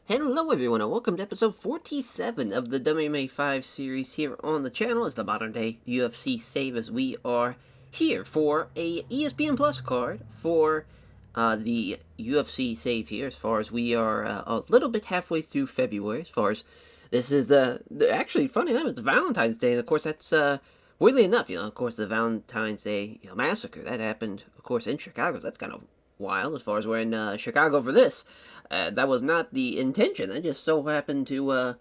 Hello everyone and welcome to episode 47 of the WMMA 5 series here on the channel as the modern day UFC save as we are here for a ESPN Plus card for the UFC save here as far as we are a little bit halfway through February as far as this is actually funny enough it's Valentine's Day and of course that's weirdly enough of course the Valentine's Day massacre that happened of course in Chicago so that's kind of wild as far as we're in Chicago for this. That was not the intention. That just so happened to,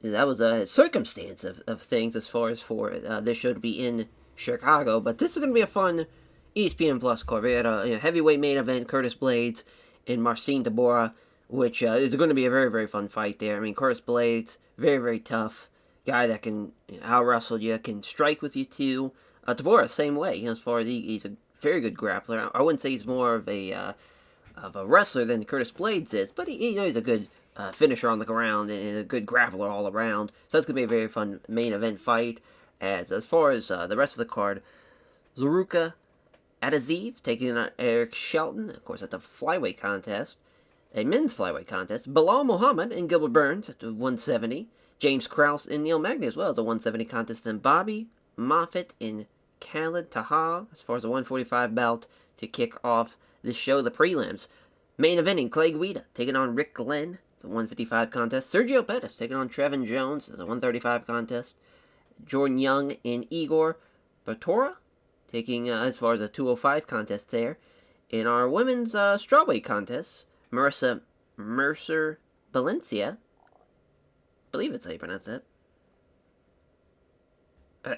that was a circumstance of things as far as for this show to be in Chicago. But this is going to be a fun ESPN Plus card. We had a heavyweight main event, Curtis Blaydes and Marcin Tybura, which is going to be a very, very fun fight there. I mean, Curtis Blaydes, very, very tough guy that can out-wrestle you, can strike with you too. Tybura, same way, as far as he's a very good grappler. I wouldn't say he's more of a wrestler than Curtis Blaydes is, but he's a good finisher on the ground and a good grappler all around. So it's going to be a very fun main event fight. As far as the rest of the card, Zaruka Adaziv taking on Eric Shelton. Of course, that's a flyweight contest. A men's flyweight contest. Bilal Muhammad and Gilbert Burns at 170. James Krause and Neil Magny as well as a 170 contest. And Bobby Moffitt and Khalid Taha as far as a 145 belt to kick off this show, the prelims. Main eventing, Clay Guida taking on Rick Glenn. It's a 155 contest. Sergio Pettis taking on Trevin Jones. It's a 135 contest. Jordan Young and Igor Batora taking as far as a 205 contest there. In our women's strawweight contest, Marissa Mercer Valencia. I believe that's how you pronounce it.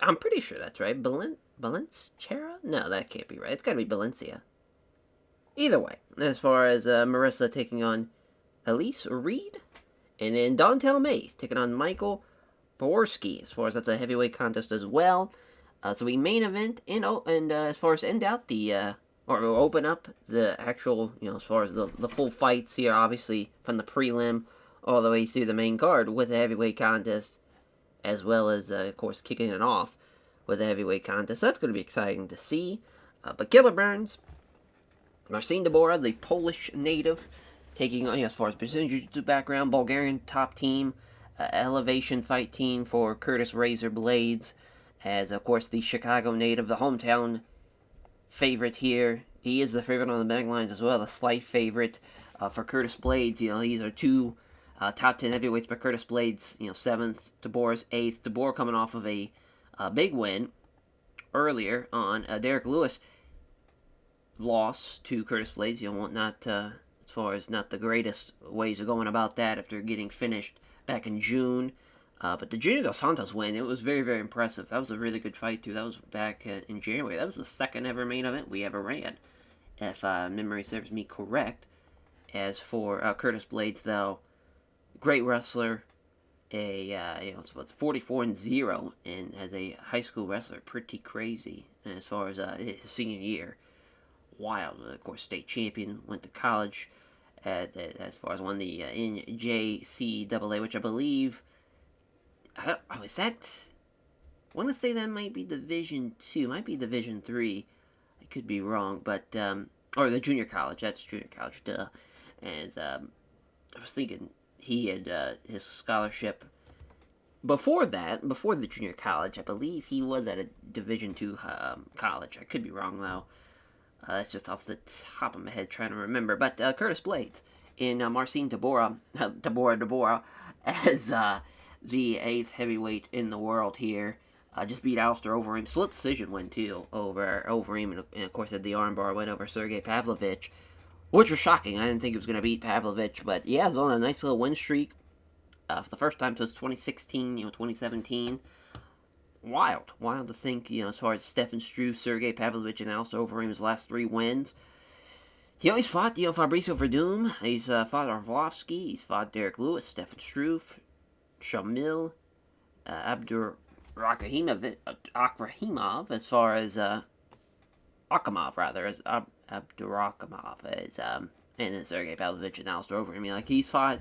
I'm pretty sure that's right. Valencia? No, that can't be right. It's got to be Valencia. Either way, as far as Marissa taking on Elise Reed, and then Dontel Mays taking on Michael Borski, as far as that's a heavyweight contest as well. So we main event and as far as end out the or open up the actual as far as the full fights here, obviously from the prelim all the way through the main card with a heavyweight contest, as well as of course kicking it off with a heavyweight contest. So that's going to be exciting to see. But Gilbert Burns, Marcin Tybura, the Polish native, taking on, as far as Brazilian Jiu-Jitsu background, Bulgarian top team, elevation fight team for Curtis Razor Blaydes, as, of course, the Chicago native, the hometown favorite here. He is the favorite on the betting lines as well, a slight favorite for Curtis Blaydes. These are two top 10 heavyweights, but Curtis Blaydes, 7th, Tybura's 8th. Tybura coming off of a big win earlier on Derek Lewis. Loss to Curtis Blaydes, not as far as not the greatest ways of going about that after getting finished back in June. But the Junior Dos Santos win, it was very, very impressive. That was a really good fight, too. That was back in January. That was the second ever main event we ever ran, if memory serves me correct. As for Curtis Blaydes, though, great wrestler. It's 44-0, and as a high school wrestler, pretty crazy as far as his senior year. Wild. Of course, state champion, went to college as far as won the NJCAA, which I believe, I want to say that might be Division 2, might be Division 3, I could be wrong, but, or the junior college, that's junior college, duh, as, I was thinking he had, his scholarship, before the junior college, I believe he was at a Division 2, college, I could be wrong, though. That's just off the top of my head trying to remember. But Curtis Blaydes in Marcin Tybura, as the 8th heavyweight in the world here. Just beat Alistair Overeem. Split decision win, too, over Overeem. And, of course, had the armbar win over Sergey Pavlovich, which was shocking. I didn't think he was going to beat Pavlovich. But, yeah, he's on a nice little win streak for the first time since 2016, 2017. Wild to think, as far as Stefan Struve, Sergey Pavlovich, and Alistair Overeem's last 3 wins. He always fought, Fabricio Verdum. He's fought Arlovsky. He's fought Derek Lewis, Stefan Struve, Shamil, Akhramov, as far as, Akhramov, rather, as Abdurakhimov, as, and then Sergey Pavlovich and Alistair Overeem. He's fought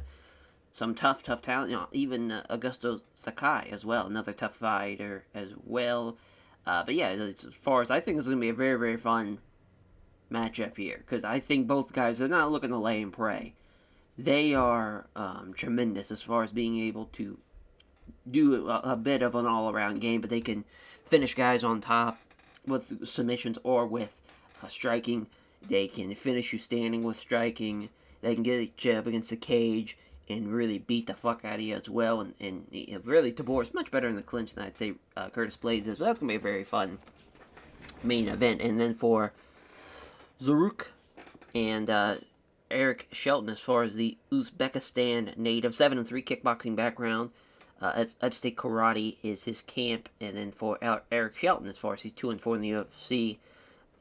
some tough talent, even Augusto Sakai as well, another tough fighter as well. But yeah, as far as I think it's going to be a very, very fun matchup here, because I think both guys are not looking to lay and pray. they are tremendous as far as being able to do a bit of an all-around game, but they can finish guys on top with submissions or with striking. They can finish you standing with striking. They can get you up against the cage and really beat the fuck out of you as well. And really, Tybura is much better in the clinch than I'd say Curtis Blaydes is. But that's going to be a very fun main event. And then for Zaruk and Eric Shelton, as far as the Uzbekistan native, 7-3 kickboxing background. Upstate Karate is his camp, and then for Eric Shelton, as far as he's 2-4 in the UFC,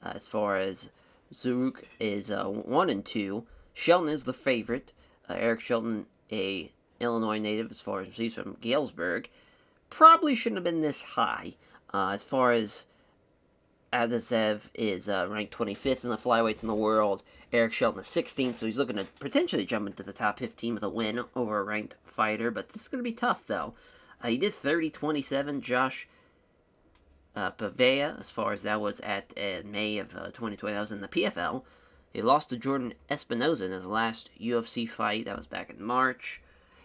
as far as Zaruk is 1-2. Shelton is the favorite. Eric Shelton, a Illinois native, as far as he's from Galesburg, probably shouldn't have been this high. As far as Adazev is ranked 25th in the flyweights in the world. Eric Shelton is 16th, so he's looking to potentially jump into the top 15 with a win over a ranked fighter. But this is going to be tough, though. He did 30-27 Josh Pavea, as far as that was at May of 2020. That was in the PFL. He lost to Jordan Espinoza in his last UFC fight. That was back in March.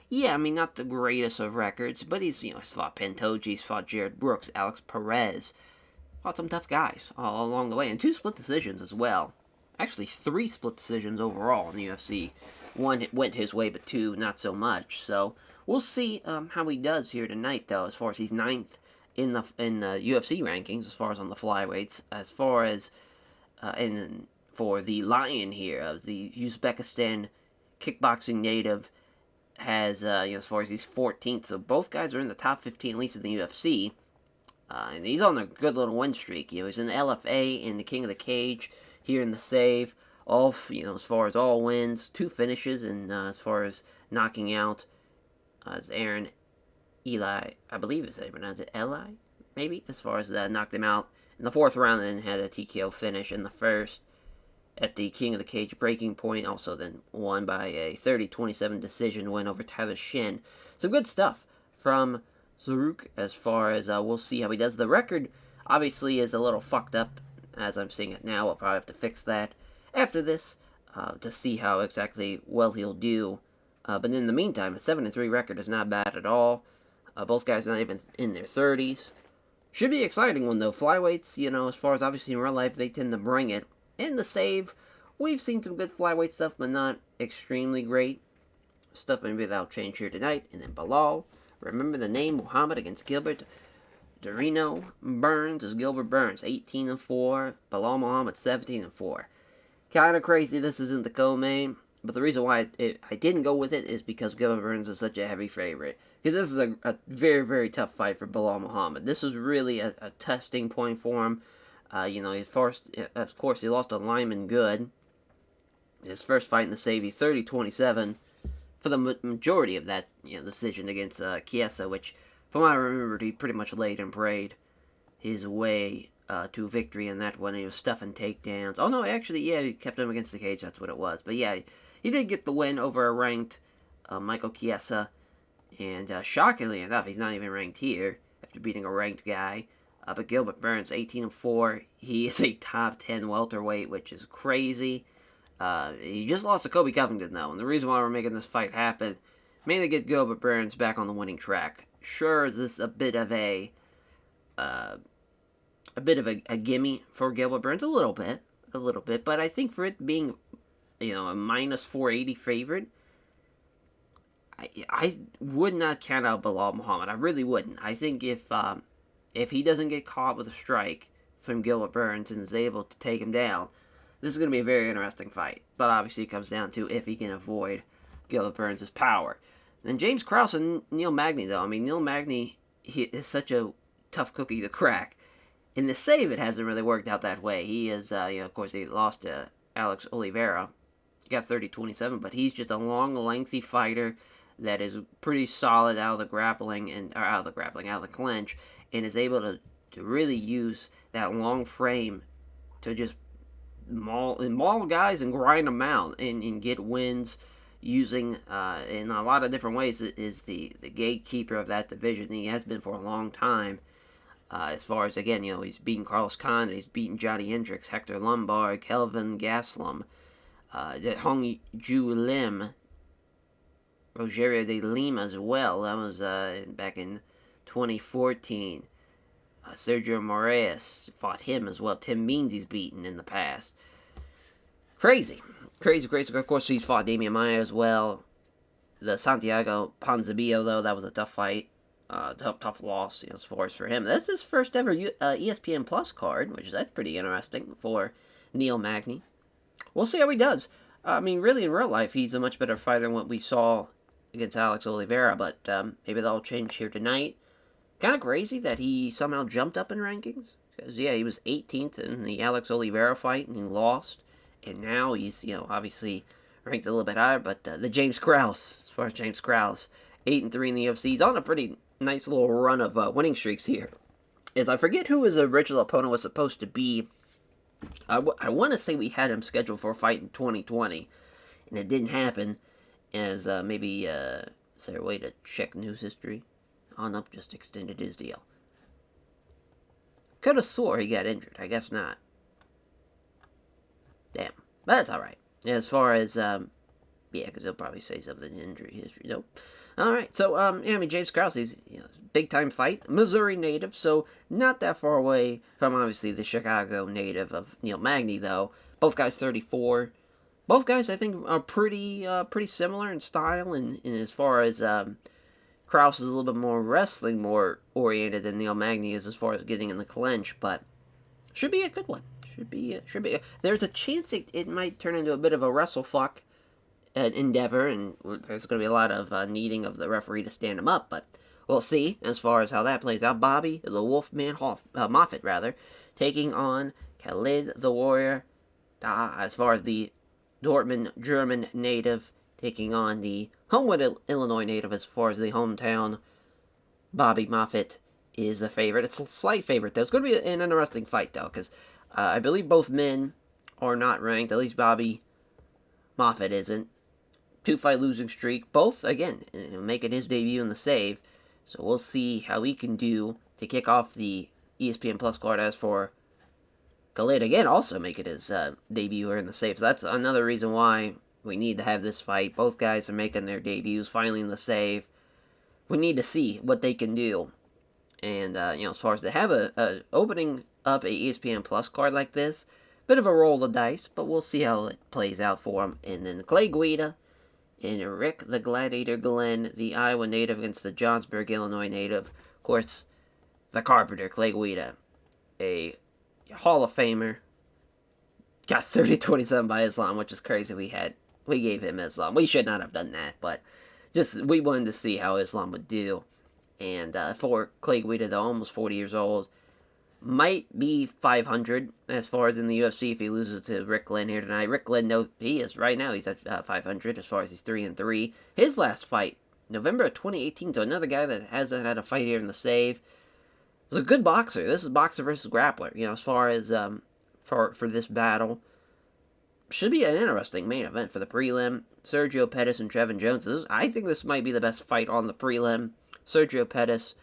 Yeah, I mean, not the greatest of records, but he's fought Pantoja, he's fought Jared Brooks, Alex Perez. Fought some tough guys all along the way, and 2 split decisions as well. Actually, 3 split decisions overall in the UFC. 1 went his way, but 2 not so much. So we'll see how he does here tonight, though. As far as he's 9th in the UFC rankings, as far as on the flyweights. As far as for the Lion here of the Uzbekistan kickboxing native has as far as he's 14th. So both guys are in the top 15 at least in the UFC. And he's on a good little win streak. He's in the LFA in the King of the Cage here in the Save. All as far as all wins, 2 finishes, and as far as knocking out, as Aaron Eli, I believe is how you pronounce it, Eli, maybe. As far as knocked him out in the 4th round, and then had a TKO finish in the 1st at the King of the Cage breaking point. Also then won by a 30-27 decision win over Tyler Shin. Some good stuff from Zaruk, as far as we'll see how he does. The record obviously is a little fucked up as I'm seeing it now. We'll probably have to fix that after this to see how exactly well he'll do. But in the meantime, a 7-3 record is not bad at all. Both guys not even in their 30s. Should be an exciting one though. Flyweights, as far as obviously in real life, they tend to bring it. In the Save, we've seen some good flyweight stuff, but not extremely great stuff. Maybe that'll change here tonight. And then Bilal. Remember the name, Muhammad against Gilbert Dorino Burns is Gilbert Burns, 18-4. Bilal Muhammad, 17-4. Kind of crazy this isn't the co-main, but the reason why I didn't go with it is because Gilbert Burns is such a heavy favorite. Because this is a very, very tough fight for Bilal Muhammad. This was really a testing point for him. He first, of course, he lost to Lyman Good. His first fight in the Save, 30-27. For the majority of that decision against Chiesa, which, from what I remembered, he pretty much laid and prayed his way to victory in that one. He was stuffing takedowns. Oh, no, actually, yeah, he kept him against the cage. That's what it was. But, yeah, he did get the win over a ranked Michael Chiesa. And shockingly enough, he's not even ranked here after beating a ranked guy. But Gilbert Burns, 18-4. He is a top 10 welterweight, which is crazy. He just lost to Kobe Covington, though, and the reason why we're making this fight happen, mainly get Gilbert Burns back on the winning track. Sure, is this a bit of a gimme for Gilbert Burns? A little bit, but I think for it being, a minus 480 favorite, I would not count out Bilal Muhammad. I really wouldn't. I think if he doesn't get caught with a strike from Gilbert Burns and is able to take him down, this is going to be a very interesting fight. But obviously it comes down to if he can avoid Gilbert Burns' power. Then James Krause and Neil Magny, though. I mean, Neil Magny he is such a tough cookie to crack. In the Save, it hasn't really worked out that way. He is, of course, he lost to Alex Oliveira. He got 30-27, but he's just a long, lengthy fighter that is pretty solid out of the clinch, and is able to really use that long frame to just maul guys and grind them out and get wins using in a lot of different ways. Is the gatekeeper of that division. He has been for a long time. As far as, again, he's beaten Carlos Khan, he's beaten Johnny Hendricks, Hector Lombard, Kelvin Gastelum, Hong Ju Lim, Rogerio de Lima as well. That was back in 2014. Sergio Moraes fought him as well. Tim Means he's beaten in the past. Crazy. Crazy. Of course, he's fought Damian Maia as well. The Santiago Ponzinibbio, though, that was a tough fight. Tough loss, as far as for him. That's his first ever ESPN Plus card, that's pretty interesting for Neil Magny. We'll see how he does. I mean, really, in real life, he's a much better fighter than what we saw against Alex Oliveira, but maybe that'll change here tonight. Kind of crazy that he somehow jumped up in rankings. Because, he was 18th in the Alex Oliveira fight, and he lost. And now he's, obviously ranked a little bit higher, but the James Krause, as far as James Krause, 8-3 in the UFC. He's on a pretty nice little run of winning streaks here. I forget who his original opponent was supposed to be. I want to say we had him scheduled for a fight in 2020, and it didn't happen. Is there a way to check news history? Oh, no, just extended his deal. Could have swore he got injured. I guess not. Damn. But that's alright. As far as, because he'll probably say something in injury history. Nope. Alright, so, James Krause, he's, big-time fight. Missouri native, so not that far away from, obviously, the Chicago native of Neil Magny, though. Both guys 34. Both guys, I think, are pretty similar in style, and as far as, Krause is a little bit more wrestling more oriented than Neil Magny is as far as getting in the clinch, but should be a good one. Should be. There's a chance it might turn into a bit of a wrestle fuck endeavor, and there's going to be a lot of needing of the referee to stand him up, but we'll see as far as how that plays out. Bobby, the Wolfman Moffett, taking on Khalid the Warrior, as far as the Dortmund German native, taking on the Homewood, Illinois native as far as the hometown. Bobby Moffett is the favorite. It's a slight favorite, though. It's going to be an interesting fight, though, because I believe both men are not ranked. At least Bobby Moffett isn't. 2-fight losing streak. Both, again, making his debut in the save. So we'll see how he can do to kick off the ESPN Plus card. As for Khalid, again, also making his debut here in the save. So that's another reason why we need to have this fight. Both guys are making their debuts finally in the save. We need to see what they can do. And, as far as to have a opening up a ESPN Plus card like this, bit of a roll of the dice, but we'll see how it plays out for him. And then Clay Guida and Rick the Gladiator Glenn, the Iowa native against the Johnsburg, Illinois native. Of course, the Carpenter, Clay Guida, a Hall of Famer. Got 30-27 by Islam, which is crazy. We gave him Islam. We should not have done that, but we wanted to see how Islam would do. And for Clay Guida, though, almost 40 years old, might be 500 as far as in the UFC if he loses to Rick Glenn here tonight. Rick Glenn knows he is right now. He's at 500 as far as he's 3-3. His last fight, November of 2018, so another guy that hasn't had a fight here in the save. He's a good boxer. This is boxer versus grappler. As far as for this battle. Should be an interesting main event for the prelim. Sergio Pettis and Trevin Jones. I think this might be the best fight on the prelim. Sergio Pettis,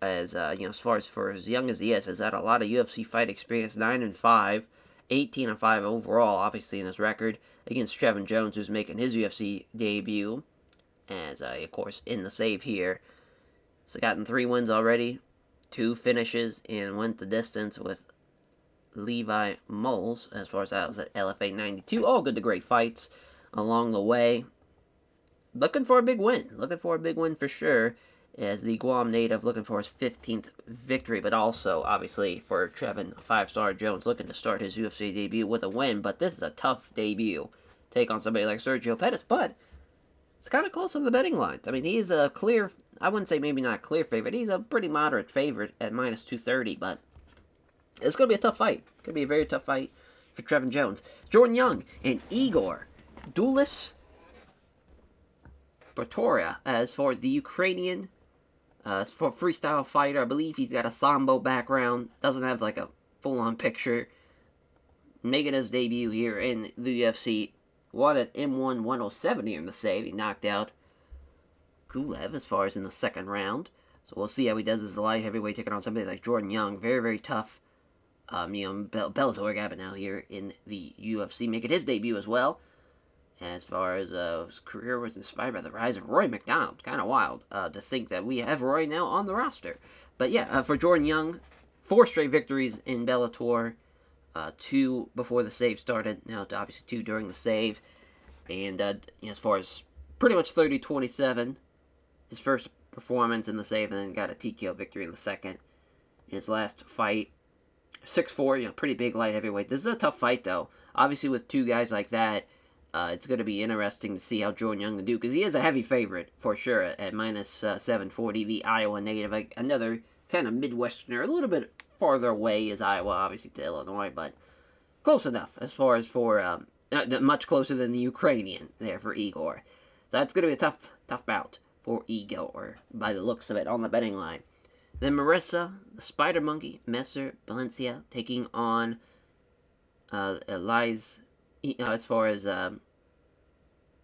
as far as for as young as he is, has had a lot of UFC fight experience. 9-5, 18-5 overall, obviously in his record against Trevin Jones, who's making his UFC debut, as of course in the save here. So gotten 3 wins already, 2 finishes, and went the distance with Levi Moles, as far as that was at LFA 92. All good to great fights along the way. Looking for a big win for sure, as the Guam native looking for his 15th victory, but also, obviously, for Trevin 5-star Jones looking to start his UFC debut with a win, but this is a tough debut. Take on somebody like Sergio Pettis, but it's kind of close on the betting lines. I mean, he's a clear, I wouldn't say maybe not a clear favorite, he's a pretty moderate favorite at minus 230, but it's going to be a tough fight. It's going to be a very tough fight for Trevin Jones. Jordan Young and Igor Dulis Pretoria, as far as the Ukrainian for freestyle fighter. I believe he's got a Sambo background. Doesn't have like a full-on picture. Making his debut here in the UFC. Won at M1 107 here in the save. He knocked out Gulev as far as in the second round. So we'll see how he does as the light heavyweight taking on somebody like Jordan Young. Very, very tough. Bellator guy, but now here in the UFC, making his debut as well. As far as his career was inspired by the rise of Roy McDonald. Kind of wild to think that we have Roy now on the roster. But yeah, for Jordan Young, 4 straight victories in Bellator. 2 before the save started. Now, obviously, 2 during the save. And as far as pretty much 30-27, his first performance in the save, and then got a TKO victory in the second. In his last fight, 6'4", pretty big light heavyweight. This is a tough fight, though. Obviously, with 2 guys like that, it's going to be interesting to see how Jordan Young can do, because he is a heavy favorite, for sure, at minus 740. The Iowa native, another kind of Midwesterner, a little bit farther away is Iowa, obviously, to Illinois, but close enough as far as for, much closer than the Ukrainian there for Igor. So that's going to be a tough bout for Igor, by the looks of it, on the betting line. Then Marissa, the Spider Monkey, Messer, Valencia, taking on Elias, as far as,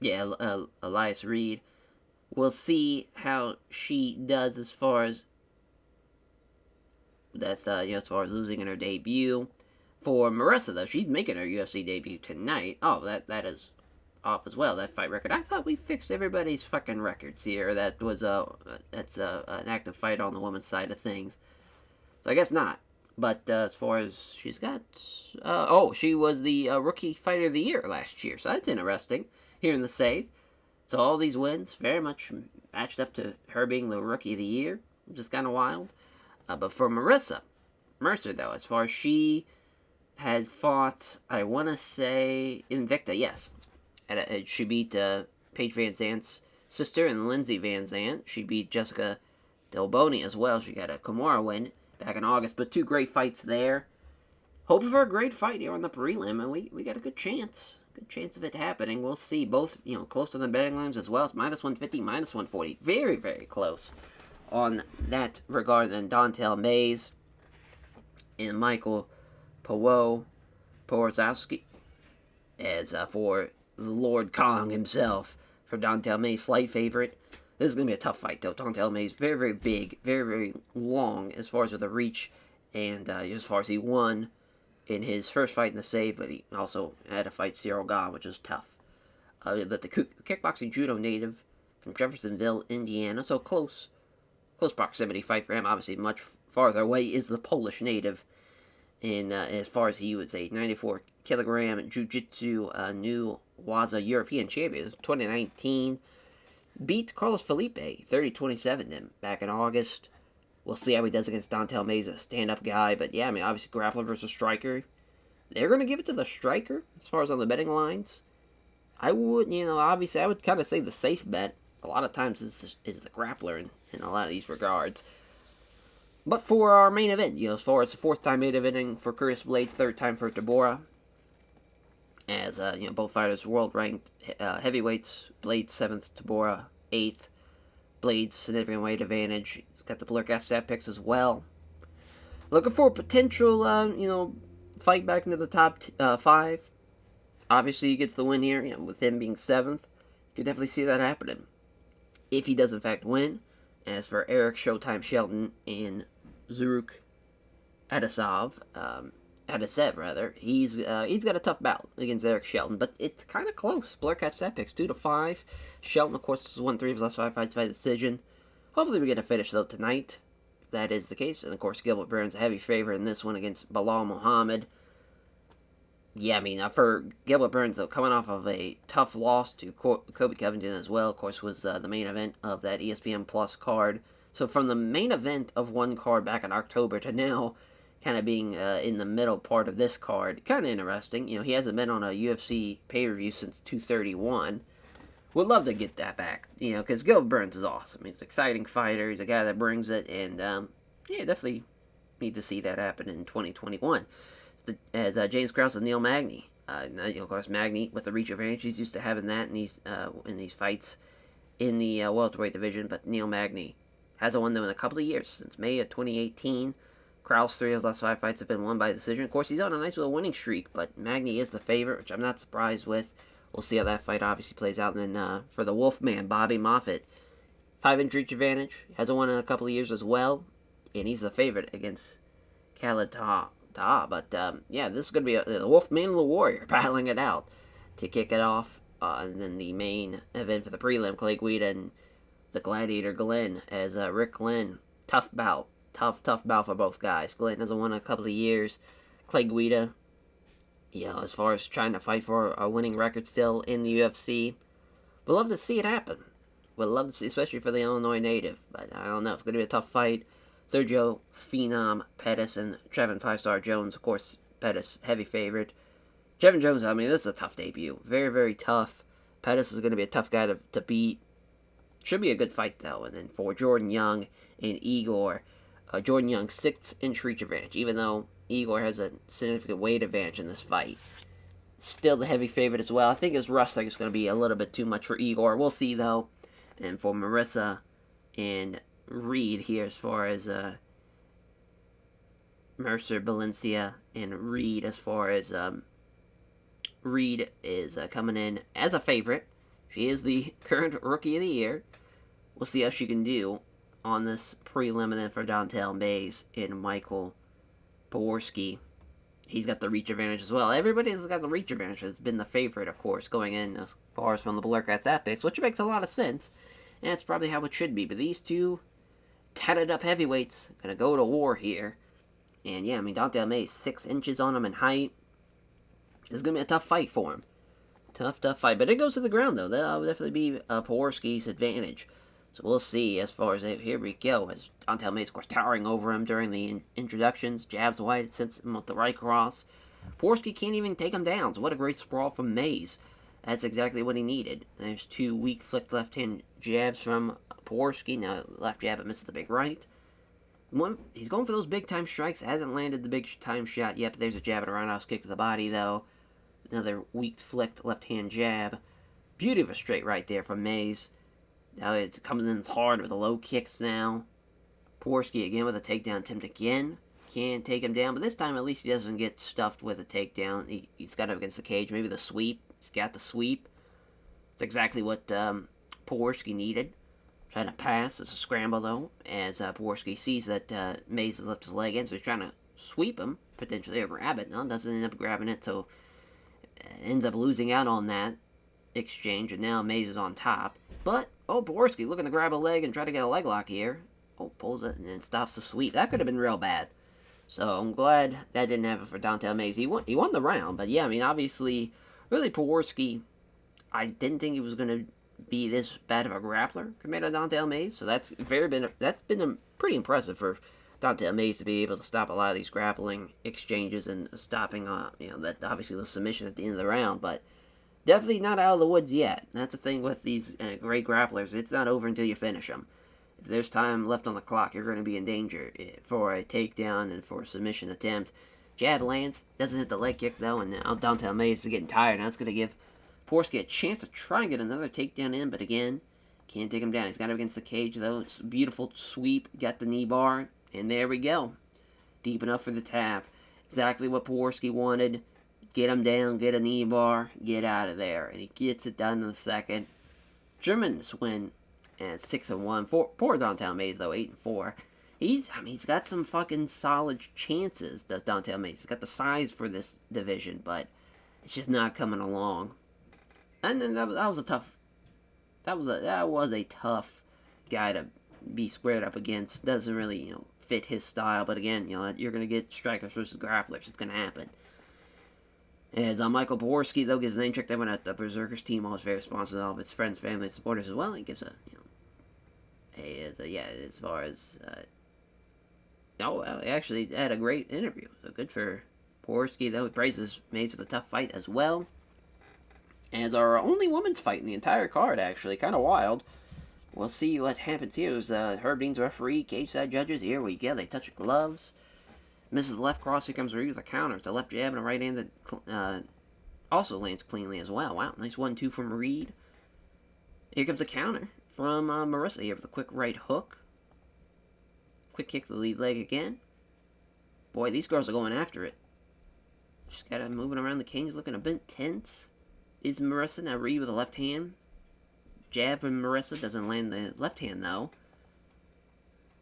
Elias Reed. We'll see how she does as far as that, as far as losing in her debut. For Marissa, though, she's making her UFC debut tonight. Oh, that is off as well, that fight record. I thought we fixed everybody's fucking records here. That was that's an active fight on the women's side of things. So I guess not. But as far as she's got, she was the rookie fighter of the year last year. So that's interesting here in the save. So all these wins very much matched up to her being the rookie of the year. Just kind of wild. But for Marissa Mercer, though, as far as she had fought, I want to say Invicta, yes. She beat Paige Van Zant's sister and Lindsay Van Zant. She beat Jessica Delboni as well. She got a Kimura win back in August, but 2 great fights there. Hoping for a great fight here on the prelim, and we got a good chance. Good chance of it happening. We'll see. Both, closer than betting lines as well. It's minus 150, minus 140. Very, very close on that regard. Then Dontel Mays and Michael Porozowski. As for the Lord Kong himself, for Dontel Mays, slight favorite. This is going to be a tough fight, though. Dontel Mays, very, very big, very, very long as far as with the reach, and as far as he won in his first fight in the save, but he also had to fight Cyril Gah, which was tough. But the kickboxing judo native from Jeffersonville, Indiana, so close proximity fight for him. Obviously, much farther away is the Polish native. And as far as he was a 94-kilogram jiu-jitsu new WAZA European champion, 2019. Beat Carlos Felipe, 30-27 then, back in August. We'll see how he does against Dontel Mays, a stand-up guy. But yeah, obviously grappler versus striker. They're going to give it to the striker as far as on the betting lines. I would, obviously I would kind of say the safe bet. A lot of times is the grappler in a lot of these regards. But for our main event, as far as the 4th time main eventing for Curtis Blaydes, 3rd time for Tybura. As, both fighters world-ranked heavyweights. Blaydes 7th, Tybura 8th. Blaydes, significant weight advantage. He's got the Blurcast stat picks as well. Looking for a potential, fight back into the top 5. Obviously, he gets the win here, with him being 7th. You can definitely see that happening. If he does, in fact, win. As for Eric Showtime Shelton and Zuruk Adasev, he's got a tough bout against Eric Shelton, but it's kind of close. Blurcast stat picks 2-5. Shelton, of course, has won 3 of his last 5 fights by decision. Hopefully, we get a finish though tonight, if that is the case. And of course, Gilbert Burns a heavy favorite in this one against Bilal Muhammad. Yeah, for Gilbert Burns though, coming off of a tough loss to Kobe Covington as well, of course, was the main event of that ESPN Plus card. So from the main event of one card back in October to now, kind of being in the middle part of this card, kind of interesting. He hasn't been on a UFC pay-per-view since 231. Would love to get that back, because Gilbert Burns is awesome. He's an exciting fighter. He's a guy that brings it, and definitely need to see that happen in 2021. As James Krause and Neil Magny. Of course, Magny with the reach advantage, he's used to having that in these fights in the welterweight division. But Neil Magny hasn't won them in a couple of years, since May of 2018. Krause, 3 of his last 5 fights have been won by decision. Of course, he's on a nice little winning streak, but Magny is the favorite, which I'm not surprised with. We'll see how that fight obviously plays out. And then for the Wolfman, Bobby Moffitt, 5-inch reach advantage. Hasn't won in a couple of years as well, and he's the favorite against Khalid Taha. But this is going to be the Wolfman and the Warrior battling it out to kick it off And then the main event for the prelim, Clay Guida and the Gladiator Glenn as Rick Glenn. Tough bout. Tough bout for both guys. Glenn hasn't won in a couple of years. Clay Guida, as far as trying to fight for a winning record still in the UFC, we'd love to see it happen. We'd love to see, especially for the Illinois native. But I don't know. It's going to be a tough fight. Sergio Phenom Pettis and Trevin Five Star Jones. Of course, Pettis, heavy favorite. Trevin Jones, I mean, this is a tough debut. Very, very tough. Pettis is going to be a tough guy to beat. Should be a good fight, though. And then for Jordan Young and Igor, Jordan Young, 6-inch reach advantage, even though Igor has a significant weight advantage in this fight. Still the heavy favorite as well. I think his wrestling is going to be a little bit too much for Igor. We'll see, though. And for Marissa and Reed here, as far as Mercer, Valencia, and Reed, as far as Reed is coming in as a favorite. She is the current Rookie of the Year. We'll see how she can do on this prelim, and then for Dontel Mays and Michael Pewarski. He's got the reach advantage as well. Everybody's got the reach advantage. Has been the favorite, of course, going in as far as from the Blurcats Epics, which makes a lot of sense. And that's probably how it should be. But these two tatted up heavyweights gonna go to war here. And yeah, I mean, Dontel Mays 6 inches on him in height. It's going to be a tough fight for him. Tough fight. But it goes to the ground, though. That'll definitely be Pewarski's advantage. So we'll see as far as here we go. As Dontel Mays, of course, towering over him during the introductions. Jabs wide, sends him with the right cross. Pewarski can't even take him down. So what a great sprawl from Mays. That's exactly what he needed. There's 2 weak flicked left-hand jabs from Pewarski. Now, left jab, but misses the big right. He's going for those big-time strikes. Hasn't landed the big-time shot yet. But there's a jab and a roundhouse kick to the body, though. Another weak flicked left-hand jab. Beauty of a straight right there from Mays. Now it comes in hard with the low kicks now. Pewarski again with a takedown attempt again. Can't take him down, but this time at least he doesn't get stuffed with a takedown. He's got him against the cage. Maybe the sweep. He's got the sweep. It's exactly what Pewarski needed. Trying to pass. It's a scramble, though, as Pewarski sees that Mays has left his leg in, so he's trying to sweep him, potentially, or grab it. No, doesn't end up grabbing it, so ends up losing out on that exchange, and now Mays is on top. But, Pewarski looking to grab a leg and try to get a leg lock here. Pulls it and then stops the sweep. That could have been real bad. So I'm glad that didn't happen for Dontel Mays. He won the round, but yeah, I mean, obviously, really Pewarski, I didn't think he was going to be this bad of a grappler compared to Dontel Mays. So that's been pretty impressive for Dontel Mays to be able to stop a lot of these grappling exchanges and stopping that obviously the submission at the end of the round, but definitely not out of the woods yet. That's the thing with these great grapplers. It's not over until you finish them. If there's time left on the clock, you're going to be in danger for a takedown and for a submission attempt. Jab lands, doesn't hit the leg kick though, and now Dontel Mays is getting tired. Now it's going to give Pewarski a chance to try and get another takedown in, but again, can't take him down. He's got him against the cage, though. It's a beautiful sweep. Got the knee bar, and there we go. Deep enough for the tap. Exactly what Pewarski wanted. Get him down, get a knee bar, get out of there. And he gets it done in the second. Tremendous win at 6-1. Poor Dontel Mays, though, 8-4. He's got some fucking solid chances, does Dontel Mays. He's got the size for this division, but it's just not coming along. And then that was a tough guy to be squared up against. Doesn't really, fit his style. But again, you're going to get strikers versus grapplers. It's going to happen. As Michael Pewarski, though, gives a name check. They went out the Berserkers team. Always very responsive to all of its friends, family, and supporters as well. He gives as far as, he actually had a great interview. So good for Pewarski, though. He praises Mays for the tough fight as well. As our only women's fight in the entire card, actually. Kind of wild. We'll see what happens here. As Herb Dean's referee, cage side judges. Here we go. They touch gloves. Misses the left cross. Here comes Reed with a counter. It's a left jab and a right hand that also lands cleanly as well. Wow, nice 1-2 from Reed. Here comes a counter from Marissa here with a quick right hook. Quick kick to the lead leg again. Boy, these girls are going after it. Just got him moving around the cage, looking a bit tense. Is Marissa. Now Reed with a left hand. Jab from Marissa. Doesn't land the left hand, though.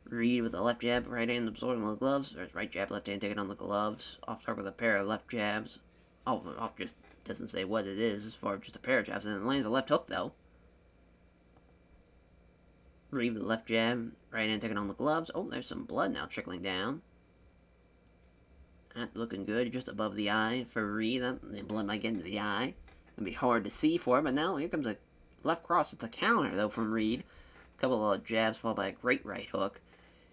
Reed with a left jab, right hand absorbing the gloves. There's right jab, left hand taking on the gloves. Off target with a pair of left jabs. Off just doesn't say what it is as far as just a pair of jabs. And it lands a left hook, though. Reed with the left jab. Right hand taking on the gloves. Oh, there's some blood now trickling down. That looking good, just above the eye for Reed. The blood might get into the eye. It'll be hard to see for him, but now here comes a left cross. It's a counter, though, from Reed. A couple of jabs followed by a great right hook.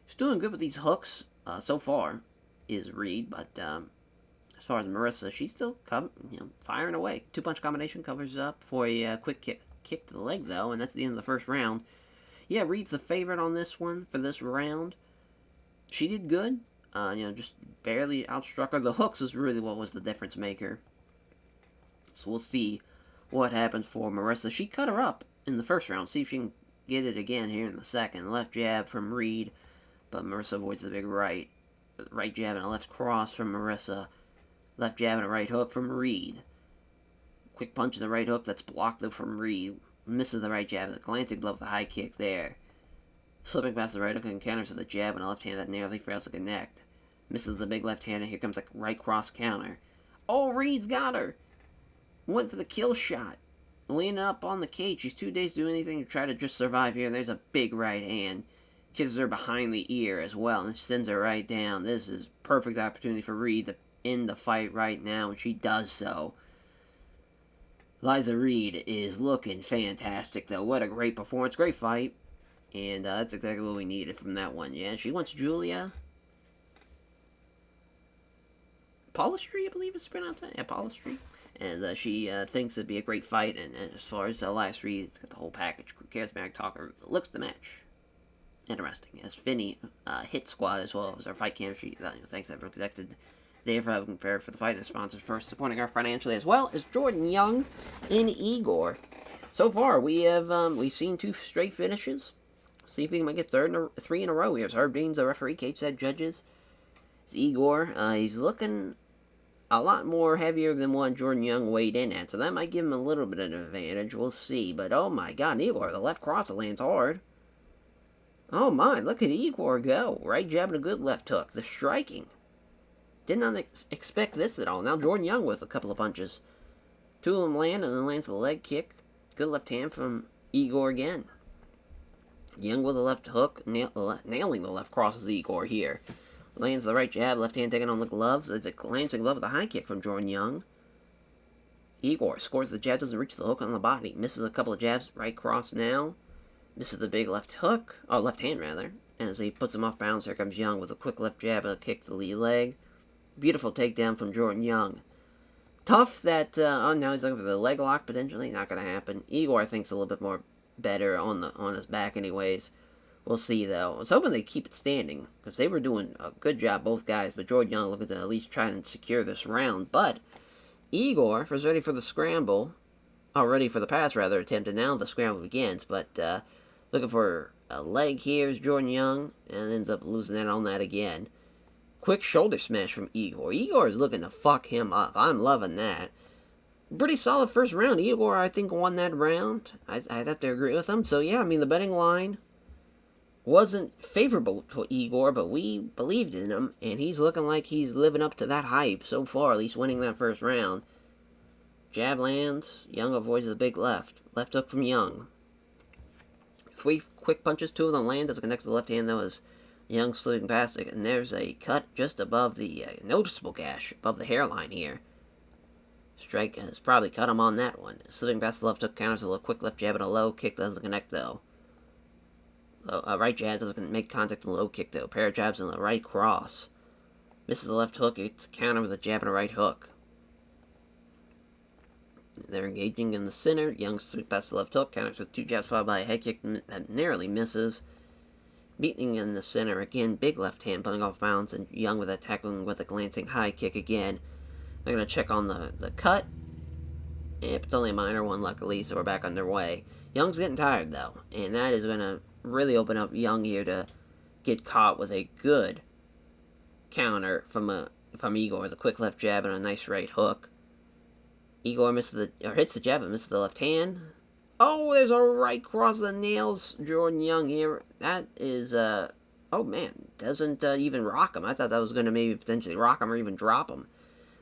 He's doing good with these hooks so far, is Reed, but as far as Marissa, she's still firing away. Two-punch combination covers up for a quick kick to the leg, though, and that's the end of the first round. Yeah, Reed's the favorite on this one for this round. She did good. Just barely outstruck her. The hooks is really what was the difference maker. So we'll see what happens for Marissa. She cut her up in the first round. See if she can get it again here in the second. Left jab from Reed, but Marissa avoids the big right. Right jab and a left cross from Marissa. Left jab and a right hook from Reed. Quick punch in the right hook that's blocked though from Reed. Misses the right jab. The glancing glove with a high kick there. Slipping past the right hook and counters with a jab and a left hand that narrowly fails to connect. Misses the big left hand, and here comes a right cross counter. Oh, Reed's got her! Went for the kill shot. Leaning up on the cage. She's too dazed to do anything to try to just survive here. And there's a big right hand. Kisses her behind the ear as well, and sends her right down. This is perfect opportunity for Reed to end the fight right now, and she does so. Liza Reed is looking fantastic, though. What a great performance. Great fight. And that's exactly what we needed from that one. Yeah, she wants Julia Polistry, I believe it's pronounced that. Yeah, Polistry. And she thinks it'd be a great fight. And as far as Liza Reed, it's got the whole package. Charismatic talker. Looks the match. Interesting. As Finney Hit Squad as well as our fight camp. Thanks everyone connected there for having prepared for the fight. Their sponsors first supporting our financially, as well as Jordan Young and Igor. So far, we've seen 2 straight finishes. See if we can get 3 in a row here. As Herb Dean's the referee, Cape Said judges. It's Igor. He's looking a lot more heavier than what Jordan Young weighed in at, so that might give him a little bit of an advantage. We'll see. But oh my God, Igor, the left cross lands hard. Oh my, look at Igor go. Right jab and a good left hook. The striking. Did not expect this at all. Now Jordan Young with a couple of punches. 2 of them land, and then lands the leg kick. Good left hand from Igor again. Young with a left hook, nailing the left crosses Igor here. Lands the right jab, left hand taking on the gloves. It's a glancing glove with a high kick from Jordan Young. Igor scores the jab, doesn't reach the hook on the body. Misses a couple of jabs, right cross now. Misses the big left hook, left hand rather. As he puts him off balance, here comes Young with a quick left jab and a kick to the lead leg. Beautiful takedown from Jordan Young. Tough that, now he's looking for the leg lock potentially. Not going to happen. Igor, I think, is a little bit more better on his back anyways. We'll see, though. I was hoping they'd keep it standing, because they were doing a good job, both guys, but Jordan Young looking to at least try and secure this round. But Igor was ready for the scramble, ready for the pass, rather, attempt, and now the scramble begins. But looking for a leg here is Jordan Young, and ends up losing out on that again. Quick shoulder smash from Igor. Igor is looking to fuck him up. I'm loving that. Pretty solid first round. Igor, I think, won that round. I'd have to agree with him. So, yeah, I mean, the betting line wasn't favorable to Igor, but we believed in him, and he's looking like he's living up to that hype so far, at least winning that first round. Jab lands. Young avoids the big left. Left hook from Young. 3 quick punches, 2 of them land. Doesn't connect to the left hand, though, as Young slipping past it, and there's a cut just above the noticeable gash above the hairline here. Strike has probably cut him on that one. Slipping past the left hook, counters with a quick left jab and a low kick. Doesn't connect, though. Right jab doesn't make contact with a low kick, though. Pair of jabs and the right cross. Misses the left hook. It's counter with a jab and a right hook. They're engaging in the center. Young slips past the left hook, counters with 2 jabs followed by a head kick that narrowly misses. Beating in the center again, big left hand pulling off bounds, and Young with attacking with a glancing high kick again. They're going to check on the cut. Yep, it's only a minor one, luckily, so we're back underway. Young's getting tired, though, and that is going to really open up Young here to get caught with a good counter from Igor, the quick left jab and a nice right hook. Igor hits the jab and misses the left hand. Oh, there's a right cross that nails Jordan Young here. That is, oh man, doesn't even rock him. I thought that was going to maybe potentially rock him or even drop him.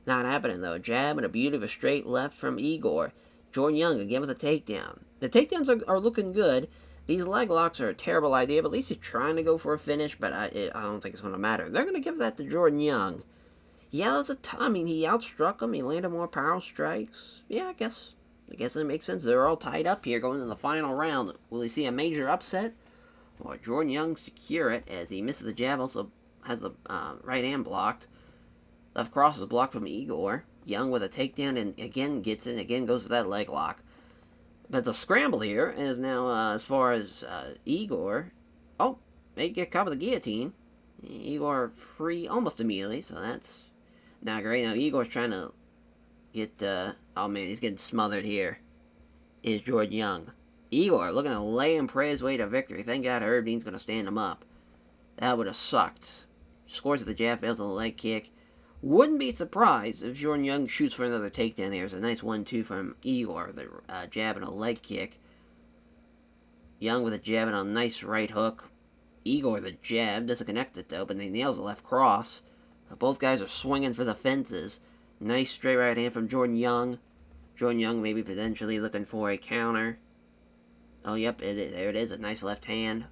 Not happening, though. Jab and a beauty of a straight left from Igor. Jordan Young again with a takedown. The takedowns are looking good. These leg locks are a terrible idea, but at least he's trying to go for a finish, but I don't think it's going to matter. They're going to give that to Jordan Young. Yeah, that's I mean, he outstruck him. He landed more power strikes. Yeah, I guess it makes sense. They're all tied up here going into the final round. Will we see a major upset? Or Jordan Young secure it as he misses the jab, also has the right hand blocked. Left cross is blocked from Igor. Young with a takedown and again gets in, again goes for that leg lock. But it's a scramble here, and is now as far as Igor. Oh, may get caught with the guillotine. Igor free almost immediately, so that's not great. Now Igor's trying to get, oh man, he's getting smothered here. Is Jordan Young. Igor looking to lay and pray his way to victory. Thank God Herb Dean's going to stand him up. That would have sucked. Scores with the jab, fails on the leg kick. Wouldn't be surprised if Jordan Young shoots for another takedown there. It's a nice 1-2 from Igor. The jab and a leg kick. Young with a jab and a nice right hook. Igor the jab. Doesn't connect it though, but he nails the left cross. Both guys are swinging for the fences. Nice straight right hand from Jordan Young. Jordan Young maybe potentially looking for a counter. Oh, yep, there it is. A nice left hand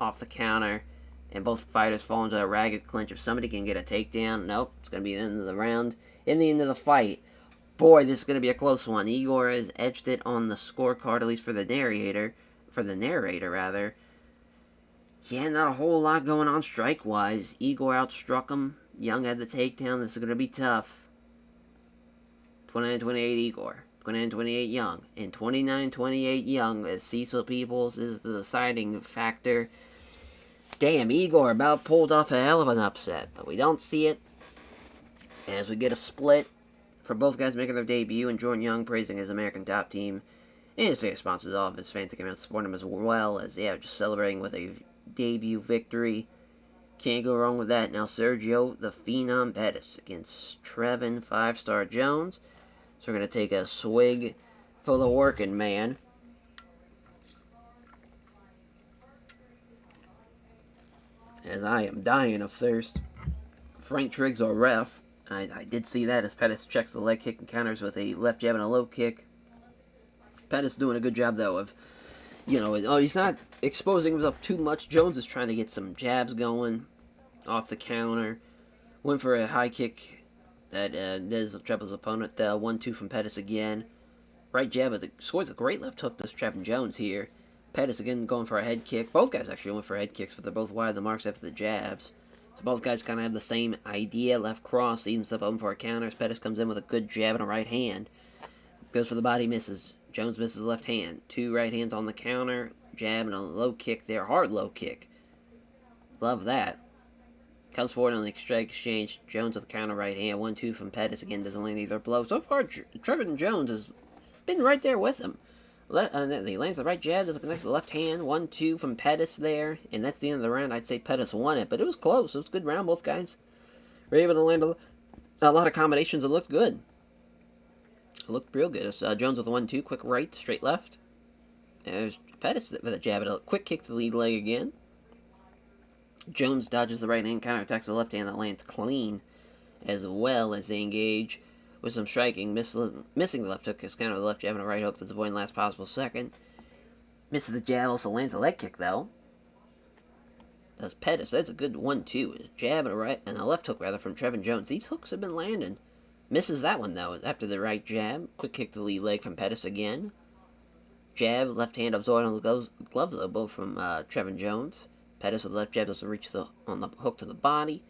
off the counter. And both fighters fall into a ragged clinch. If somebody can get a takedown, nope, it's going to be the end of the round. In the end of the fight. Boy, this is going to be a close one. Igor has edged it on the scorecard, at least for the narrator. Yeah, not a whole lot going on strike-wise. Igor outstruck him. Young had the takedown. This is going to be tough. 29-28 Igor. 29-28 Young. And 29-28 Young, as Cecil Peoples is the deciding factor. Damn, Igor about pulled off a hell of an upset, but we don't see it. As we get a split for both guys making their debut, and Jordan Young praising his American Top Team, and his favorite sponsors, all of his fans that came out to support him as well, as, yeah, just celebrating with a debut victory. Can't go wrong with that. Now Sergio, the Phenom Pettis, against Trevin, 5-Star Jones. So we're going to take a swig for the working man. As I am dying of thirst. Frank Triggs, our ref. I did see that as Pettis checks the leg kick and counters with a left jab and a low kick. Pettis doing a good job, though, of, he's not exposing himself too much. Jones is trying to get some jabs going off the counter. Went for a high kick that does trouble his opponent. 1-2 from Pettis again. Right jab, scores a great left hook to Trevin Jones here. Pettis again going for a head kick. Both guys actually went for head kicks, but they're both wide of the marks after the jabs. So both guys kind of have the same idea. Left cross, leaves himself open for a counter. Pettis comes in with a good jab and a right hand. Goes for the body, misses. Jones misses the left hand. 2 right hands on the counter. Jab and a low kick there. Hard low kick. Love that. Comes forward on the strike exchange. Jones with a counter right hand. 1-2 from Pettis. Again, doesn't land either blow. So far, Trevin Jones has been right there with him. He lands the right jab, doesn't connect the left hand. 1-2 from Pettis there. And that's the end of the round. I'd say Pettis won it, but it was close. It was a good round. Both guys were able to land a lot of combinations and looked good. It looked real good. Jones with a 1-2. Quick right, straight left. There's Pettis with a jab and a quick kick to the lead leg again. Jones dodges the right hand, counterattacks the left hand that lands clean, as well as they engage with some striking. Missing the left hook is kind of the left jab and a right hook that's avoiding last possible second. Misses the jab, also lands a leg kick though. Does Pettis. That's a good 1-2. Jab and a left hook rather from Trevin Jones. These hooks have been landing. Misses that one though after the right jab. Quick kick to the lead leg from Pettis again. Jab, left hand absorbed on the gloves though, both from Trevin Jones. Pettis with the left jab doesn't reach on the hook to the body.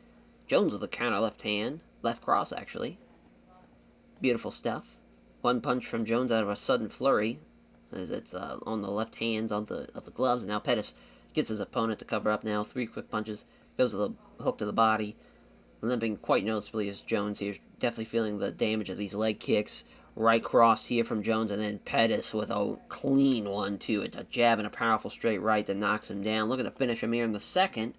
Jones with a counter left hand. Left cross, actually. Beautiful stuff. One punch from Jones out of a sudden flurry, as it's on the left hands of the gloves. And now Pettis gets his opponent to cover up now. 3 quick punches. Goes to the hook to the body. Limping quite noticeably as Jones here. Definitely feeling the damage of these leg kicks. Right cross here from Jones, and then Pettis with a clean 1-2. It's a jab and a powerful straight right that knocks him down. Looking to finish him here in the second.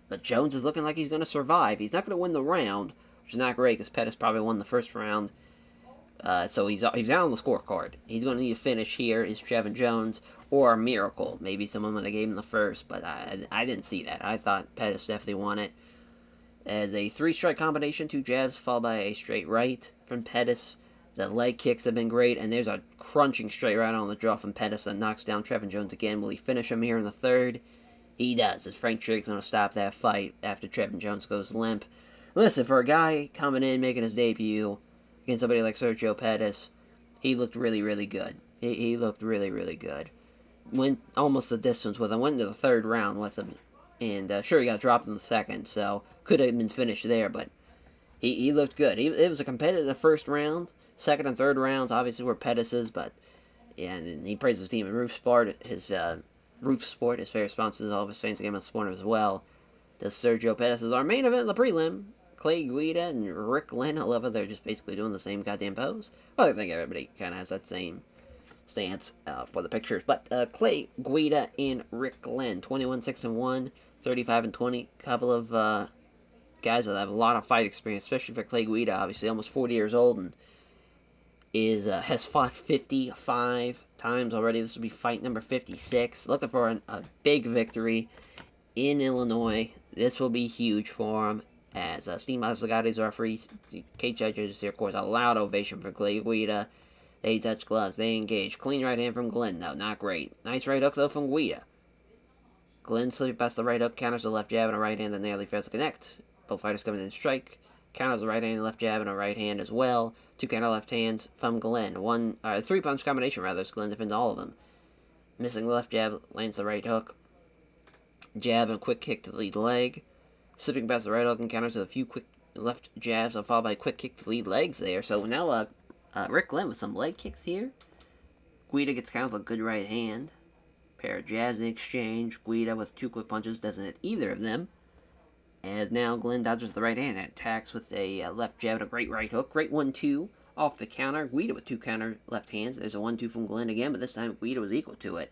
But Jones is looking like he's going to survive. He's not going to win the round, which is not great because Pettis probably won the first round. So he's out on the scorecard. He's going to need a finish here. Is Trevin Jones or a miracle? Maybe someone would have gave him the first, but I didn't see that. I thought Pettis definitely won it. As a three-strike combination, two jabs followed by a straight right from Pettis. The leg kicks have been great, and there's a crunching straight right on the jaw from Pettis that knocks down Trevin Jones again. Will he finish him here in the third? He does, as Frank Triggs going to stop that fight after Trevin Jones goes limp. Listen, for a guy coming in, making his debut against somebody like Sergio Pettis, he looked really, really good. He looked really, really good. Went almost the distance with him, went into the third round with him. And sure, he got dropped in the second, so could have been finished there, but he looked good. It was a competitive first round. Second and third rounds obviously were Pettis's, but yeah, and he praised his team in Roof Sport, his favorite sponsors, all of his fans Game of Sport as well. Does Sergio Pettis is our main event in the prelim. Clay Guida and Rick Lynn, I love it. They're just basically doing the same goddamn pose. Well, I think everybody kind of has that same stance for the pictures. But Clay Guida and Rick Lynn, 21-6-1, 35-20. Couple of guys that have a lot of fight experience, especially for Clay Guida, obviously almost 40 years old and has fought 55 times already. This will be fight number 56. Looking for a big victory in Illinois. This will be huge for him. As Steve Mazzagati's referee, cage judges here, of course, a loud ovation for Clay Guida. They touch gloves. They engage. Clean right hand from Glenn, though. Not great. Nice right hook, though, from Guida. Glenn slips past the right hook, counters the left jab and a right hand that nearly fails to connect. Both fighters coming in strike. Counters the right hand and left jab and a right hand as well. Two counter left hands from Glenn. Three-punch combination, rather, so Glenn defends all of them. Missing the left jab, lands the right hook. Jab and quick kick to the lead leg. Slipping past the right hook and counters with a few quick left jabs, followed by a quick kick to lead legs there. So now Rick Glenn with some leg kicks here. Guida gets kind of a good right hand. Pair of jabs in exchange. Guida with two quick punches doesn't hit either of them. As now Glenn dodges the right hand and attacks with a left jab and a great right hook. Great 1-2 off the counter. Guida with two counter left hands. There's a 1-2 from Glenn again, but this time Guida was equal to it.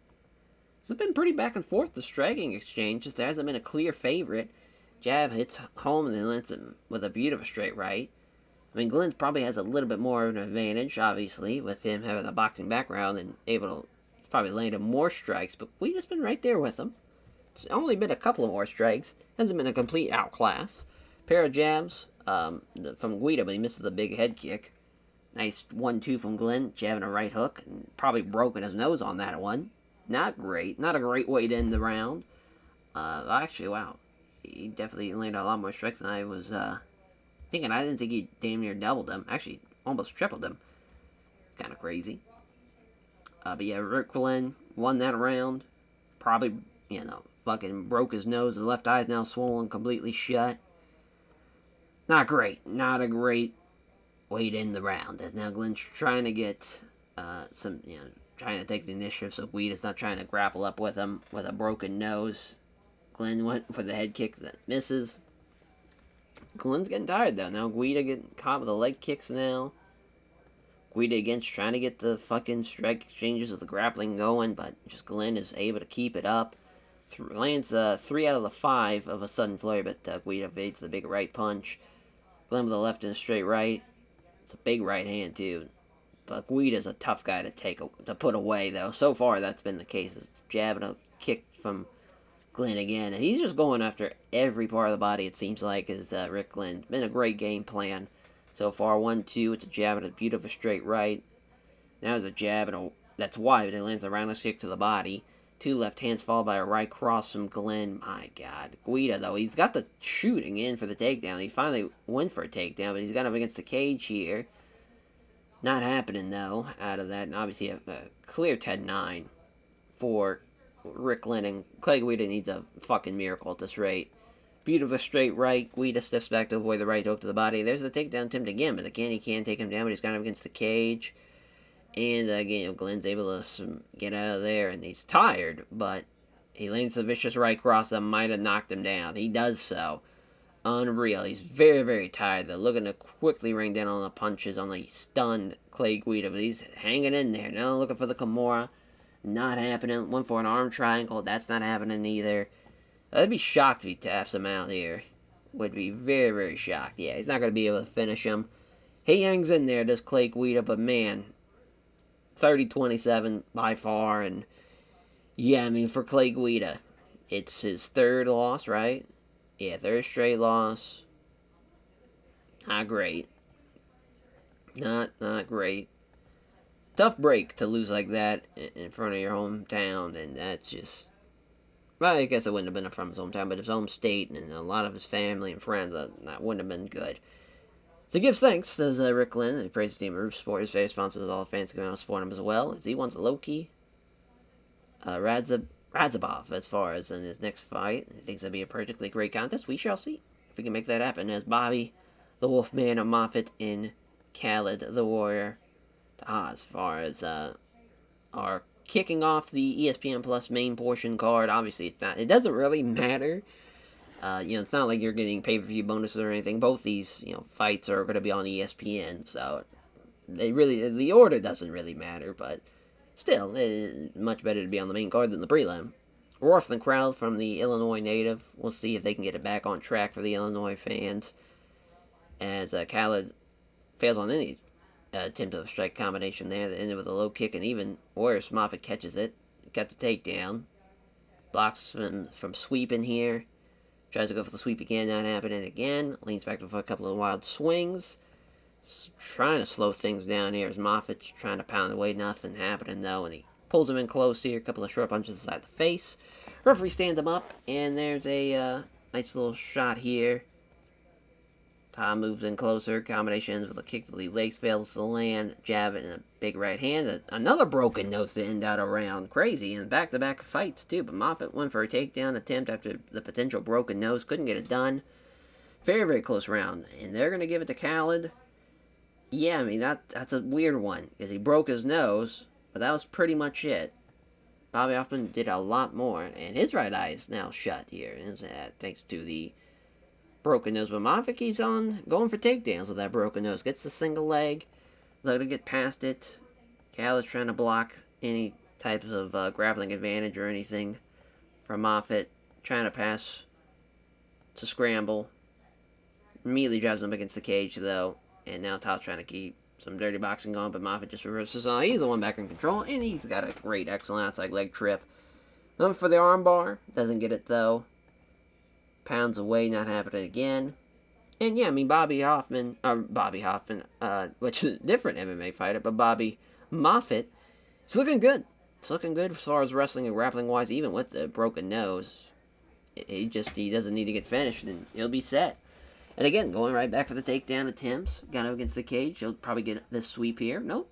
So it's been pretty back and forth, the striking exchange. Just there hasn't been a clear favorite. Jab hits home and then lands him with a beautiful straight right. I mean, Glenn probably has a little bit more of an advantage, obviously, with him having a boxing background and able to probably land him more strikes, but Guida's been right there with him. It's only been a couple of more strikes. Hasn't been a complete outclass. Pair of jabs from Guida, but he misses the big head kick. Nice 1-2 from Glenn, jabbing a right hook, and probably broken his nose on that one. Not great. Not a great way to end the round. Actually, wow. He definitely landed a lot more strikes than I was thinking. I didn't think he damn near doubled them. Actually, almost tripled them. Kind of crazy. But yeah, Rick Glenn won that round. Probably, fucking broke his nose. His left eye's now swollen completely shut. Not great. Not a great way to end the round. As now Glenn's trying to get trying to take the initiative so Guida's not trying to grapple up with him with a broken nose. Glenn went for the head kick that misses. Glenn's getting tired, though. Now Guida getting caught with the leg kicks now. Guida again trying to get the fucking strike exchanges of the grappling going, but just Glenn is able to keep it up. Lands 3 out of the 5 of a sudden flurry, but Guida evades the big right punch. Glenn with a left and a straight right. It's a big right hand, too. But Guida's a tough guy to put away, though. So far, that's been the case. It's jab and a kick from Glenn again. And he's just going after every part of the body, it seems like, is Rick Glenn. Been a great game plan so far. 1-2. It's a jab and a beautiful straight right. Now it's a jab and that's wide. It lands a roundhouse kick to the body. Two left hands followed by a right cross from Glenn. My God. Guida, though, he's got the shooting in for the takedown. He finally went for a takedown, but he's got him against the cage here. Not happening, though, out of that. And obviously a clear 10-9 for Rick Glenn. And Clay Guida needs a fucking miracle at this rate. Beautiful straight right. Guida steps back to avoid the right hook to the body. There's the takedown attempt again, but again, he can't take him down, but he's got him against the cage. And again, Glenn's able to get out of there, and he's tired, but he lands a vicious right cross that might have knocked him down. He does so. Unreal. He's very, very tired. They're looking to quickly rain down on the punches on the stunned Clay Guida, but he's hanging in there. Now looking for the Kimura. Not happening. Went for an arm triangle. That's not happening either. I'd be shocked if he taps him out here. Would be very, very shocked. Yeah, he's not going to be able to finish him. He hangs in there, does Clay Guida, but man, 30-27 by far. And yeah, I mean, for Clay Guida, it's his third loss, right? Yeah, third straight loss. Not great. Not great. Tough break to lose like that in front of your hometown, and that's just. Well, I guess it wouldn't have been from his hometown, but his home state and a lot of his family and friends. That wouldn't have been good. So gives thanks, says Rick Lynn. He praises the team of Roof Sport. His favorite sponsors, all the fans come out and support him as well, as he wants Loki Radzabov as far as in his next fight. He thinks it'll be a particularly great contest. We shall see if we can make that happen. As Bobby, the Wolfman of Moffitt, in Khaled, the Warrior, as far as our kicking off the ESPN Plus main portion card. Obviously, it's not. It doesn't really matter. It's not like you're getting pay-per-view bonuses or anything. Both these, fights are going to be on ESPN, so the order doesn't really matter. But still, it's much better to be on the main card than the prelim. Roth and Crowd from the Illinois native. We'll see if they can get it back on track for the Illinois fans. As Khaled fails on any attempt of a strike combination there. That ended with a low kick, and even worse, Moffitt catches it. Got the takedown. Blocks from sweeping here. Tries to go for the sweep again, not happening again. Leans back for a couple of wild swings. Trying to slow things down here as Moffitt's trying to pound away. Nothing happening though, and he pulls him in close here. A couple of short punches inside the face. Referee stands him up, and there's a nice little shot here. Tom moves in closer. Combination ends with a kick to the legs, fails to land. Jab and a big right hand. Another broken nose to end out a round. Crazy. And back-to-back fights, too. But Moffitt went for a takedown attempt after the potential broken nose. Couldn't get it done. Very, very close round. And they're going to give it to Khaled. Yeah, I mean, that's a weird one. Because he broke his nose. But that was pretty much it. Bobby Hoffman did a lot more. And his right eye is now shut here. And thanks to the broken nose, but Moffitt keeps on going for takedowns with that broken nose. Gets the single leg, let it get past it. Khaled's trying to block any types of grappling advantage or anything from Moffitt. Trying to pass to scramble. Immediately drives him against the cage, though. And now Todd's trying to keep some dirty boxing going, but Moffitt just reverses on. He's the one back in control, and he's got a great, excellent outside leg trip. Going for the armbar. Doesn't get it, though. Pounds away, not happening again. And yeah, I mean, Bobby Hoffman, which is a different MMA fighter, but Bobby Moffitt, it's looking good. It's looking good as far as wrestling and grappling wise, even with the broken nose. He doesn't need to get finished, and he'll be set. And again, going right back for the takedown attempts. Got him against the cage. He'll probably get this sweep here. Nope.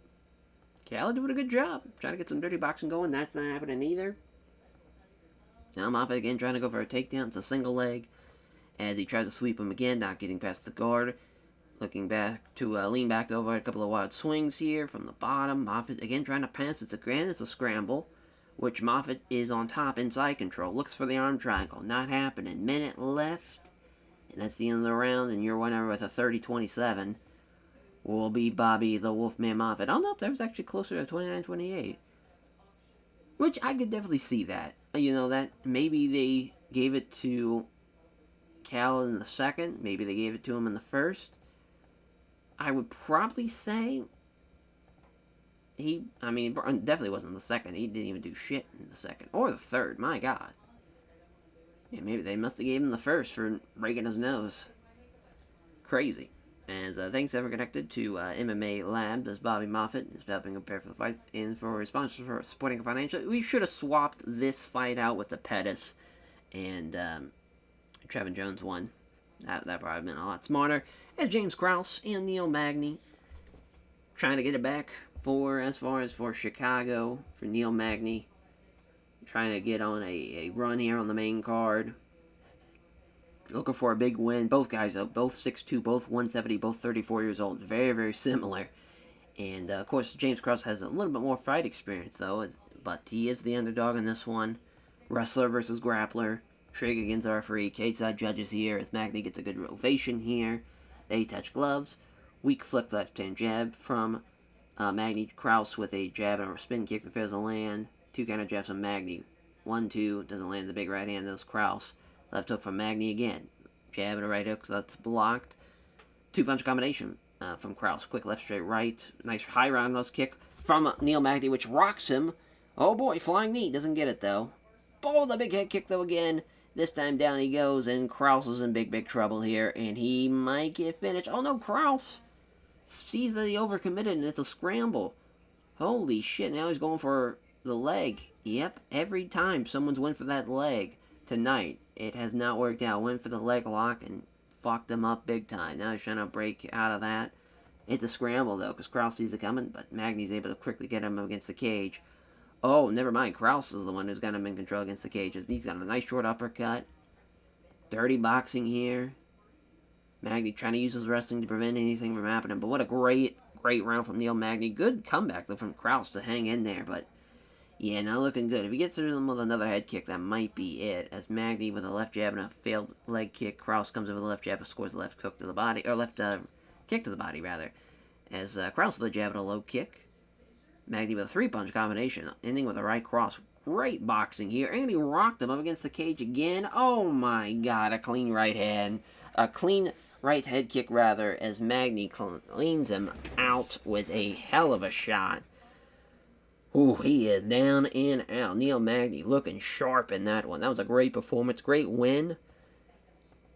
Khaled doing a good job. Trying to get some dirty boxing going. That's not happening either. Now Moffitt again trying to go for a takedown. It's a single leg as he tries to sweep him again, not getting past the guard. Looking back to lean back over a couple of wild swings here from the bottom. Moffitt again trying to pass. It's a scramble, which Moffitt is on top, inside control. Looks for the arm triangle. Not happening. Minute left. And that's the end of the round, and your winner with a 30-27 will be Bobby the Wolfman Moffitt. Oh, no, that was actually closer to 29-28. Which I could definitely see that. That maybe they gave it to Cal in the second. Maybe they gave it to him in the first. I would probably say definitely wasn't the second. He didn't even do shit in the second. Or the third. My God. Yeah, maybe they must have gave him the first for breaking his nose. Crazy. As thanks ever connected to MMA Labs, as Bobby Moffitt is helping prepare for the fight, and for sponsors for supporting financially. We should have swapped this fight out with the Pettis and Trevin Jones won. That probably would have been a lot smarter. As James Krause and Neil Magny trying to get it back for Chicago, for Neil Magny. Trying to get on a run here on the main card. Looking for a big win. Both guys, though, both 6'2", both 170, both 34 years old. Very, very similar. And, of course, James Krause has a little bit more fight experience, though. But he is the underdog in this one. Wrestler versus grappler. Trig against the referee. Cage-side judges here as Magny gets a good ovation here. They touch gloves. Weak flick left-hand jab from Magny. Krause with a jab and a spin kick that fails to land. Two counter jabs from Magny. 1-2. Doesn't land the big right hand. That's Krause. Left hook from Magny again. Jab and a right hook, so that's blocked. Two-punch combination from Krause. Quick left, straight right. Nice high roundhouse kick from Neil Magny, which rocks him. Oh boy, flying knee. Doesn't get it, though. Oh, the big head kick, though, again. This time down he goes, and Krause is in big, big trouble here, and he might get finished. Oh no, Krause sees that he overcommitted, and it's a scramble. Holy shit, now he's going for the leg. Yep, every time someone's went for that leg tonight, it has not worked out. Went for the leg lock and fucked him up big time. Now he's trying to break out of that. It's a scramble, though, because Krause sees it coming, but Magny's able to quickly get him against the cage. Oh, never mind. Krause is the one who's got him in control against the cages. He's got a nice short uppercut. Dirty boxing here. Magny trying to use his wrestling to prevent anything from happening. But what a great round from Neil Magny. Good comeback, though, from Krause to hang in there. But, yeah, not looking good. If he gets through them with another head kick, that might be it. As Magny with a left jab and a failed leg kick. Krause comes in with a left jab and scores a left hook to the body. Or left kick to the body, rather. As Krause with a jab and a low kick. Magny with a three-punch combination, ending with a right cross. Great boxing here, and he rocked him up against the cage again. Oh my god, a clean right hand. A clean right head kick, rather, as Magny cleans him out with a hell of a shot. Ooh, he is down and out. Neil Magny looking sharp in that one. That was a great performance, great win.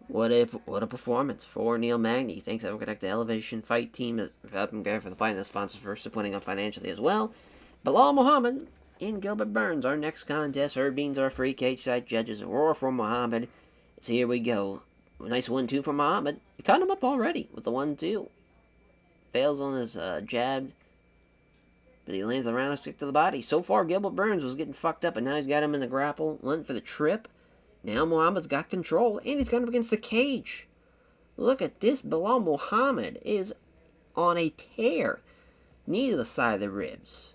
What a performance for Neil Magny. Thanks, everyone. Connect the Elevation Fight Team for helping care for the fight and the sponsors for supporting us financially as well. Bilal Muhammad and Gilbert Burns. Our next contest. Herb Dean's our free cage side judges. Roar for Muhammad. So here we go. Nice 1-2 for Muhammad. He cut him up already with the 1-2. Fails on his jab. But he lands the round stick to the body. So far, Gilbert Burns was getting fucked up, and now he's got him in the grapple. Went for the trip. Now Muhammad's got control, and he's got him against the cage. Look at this. Bilal Muhammad is on a tear. Knee to the side of the ribs.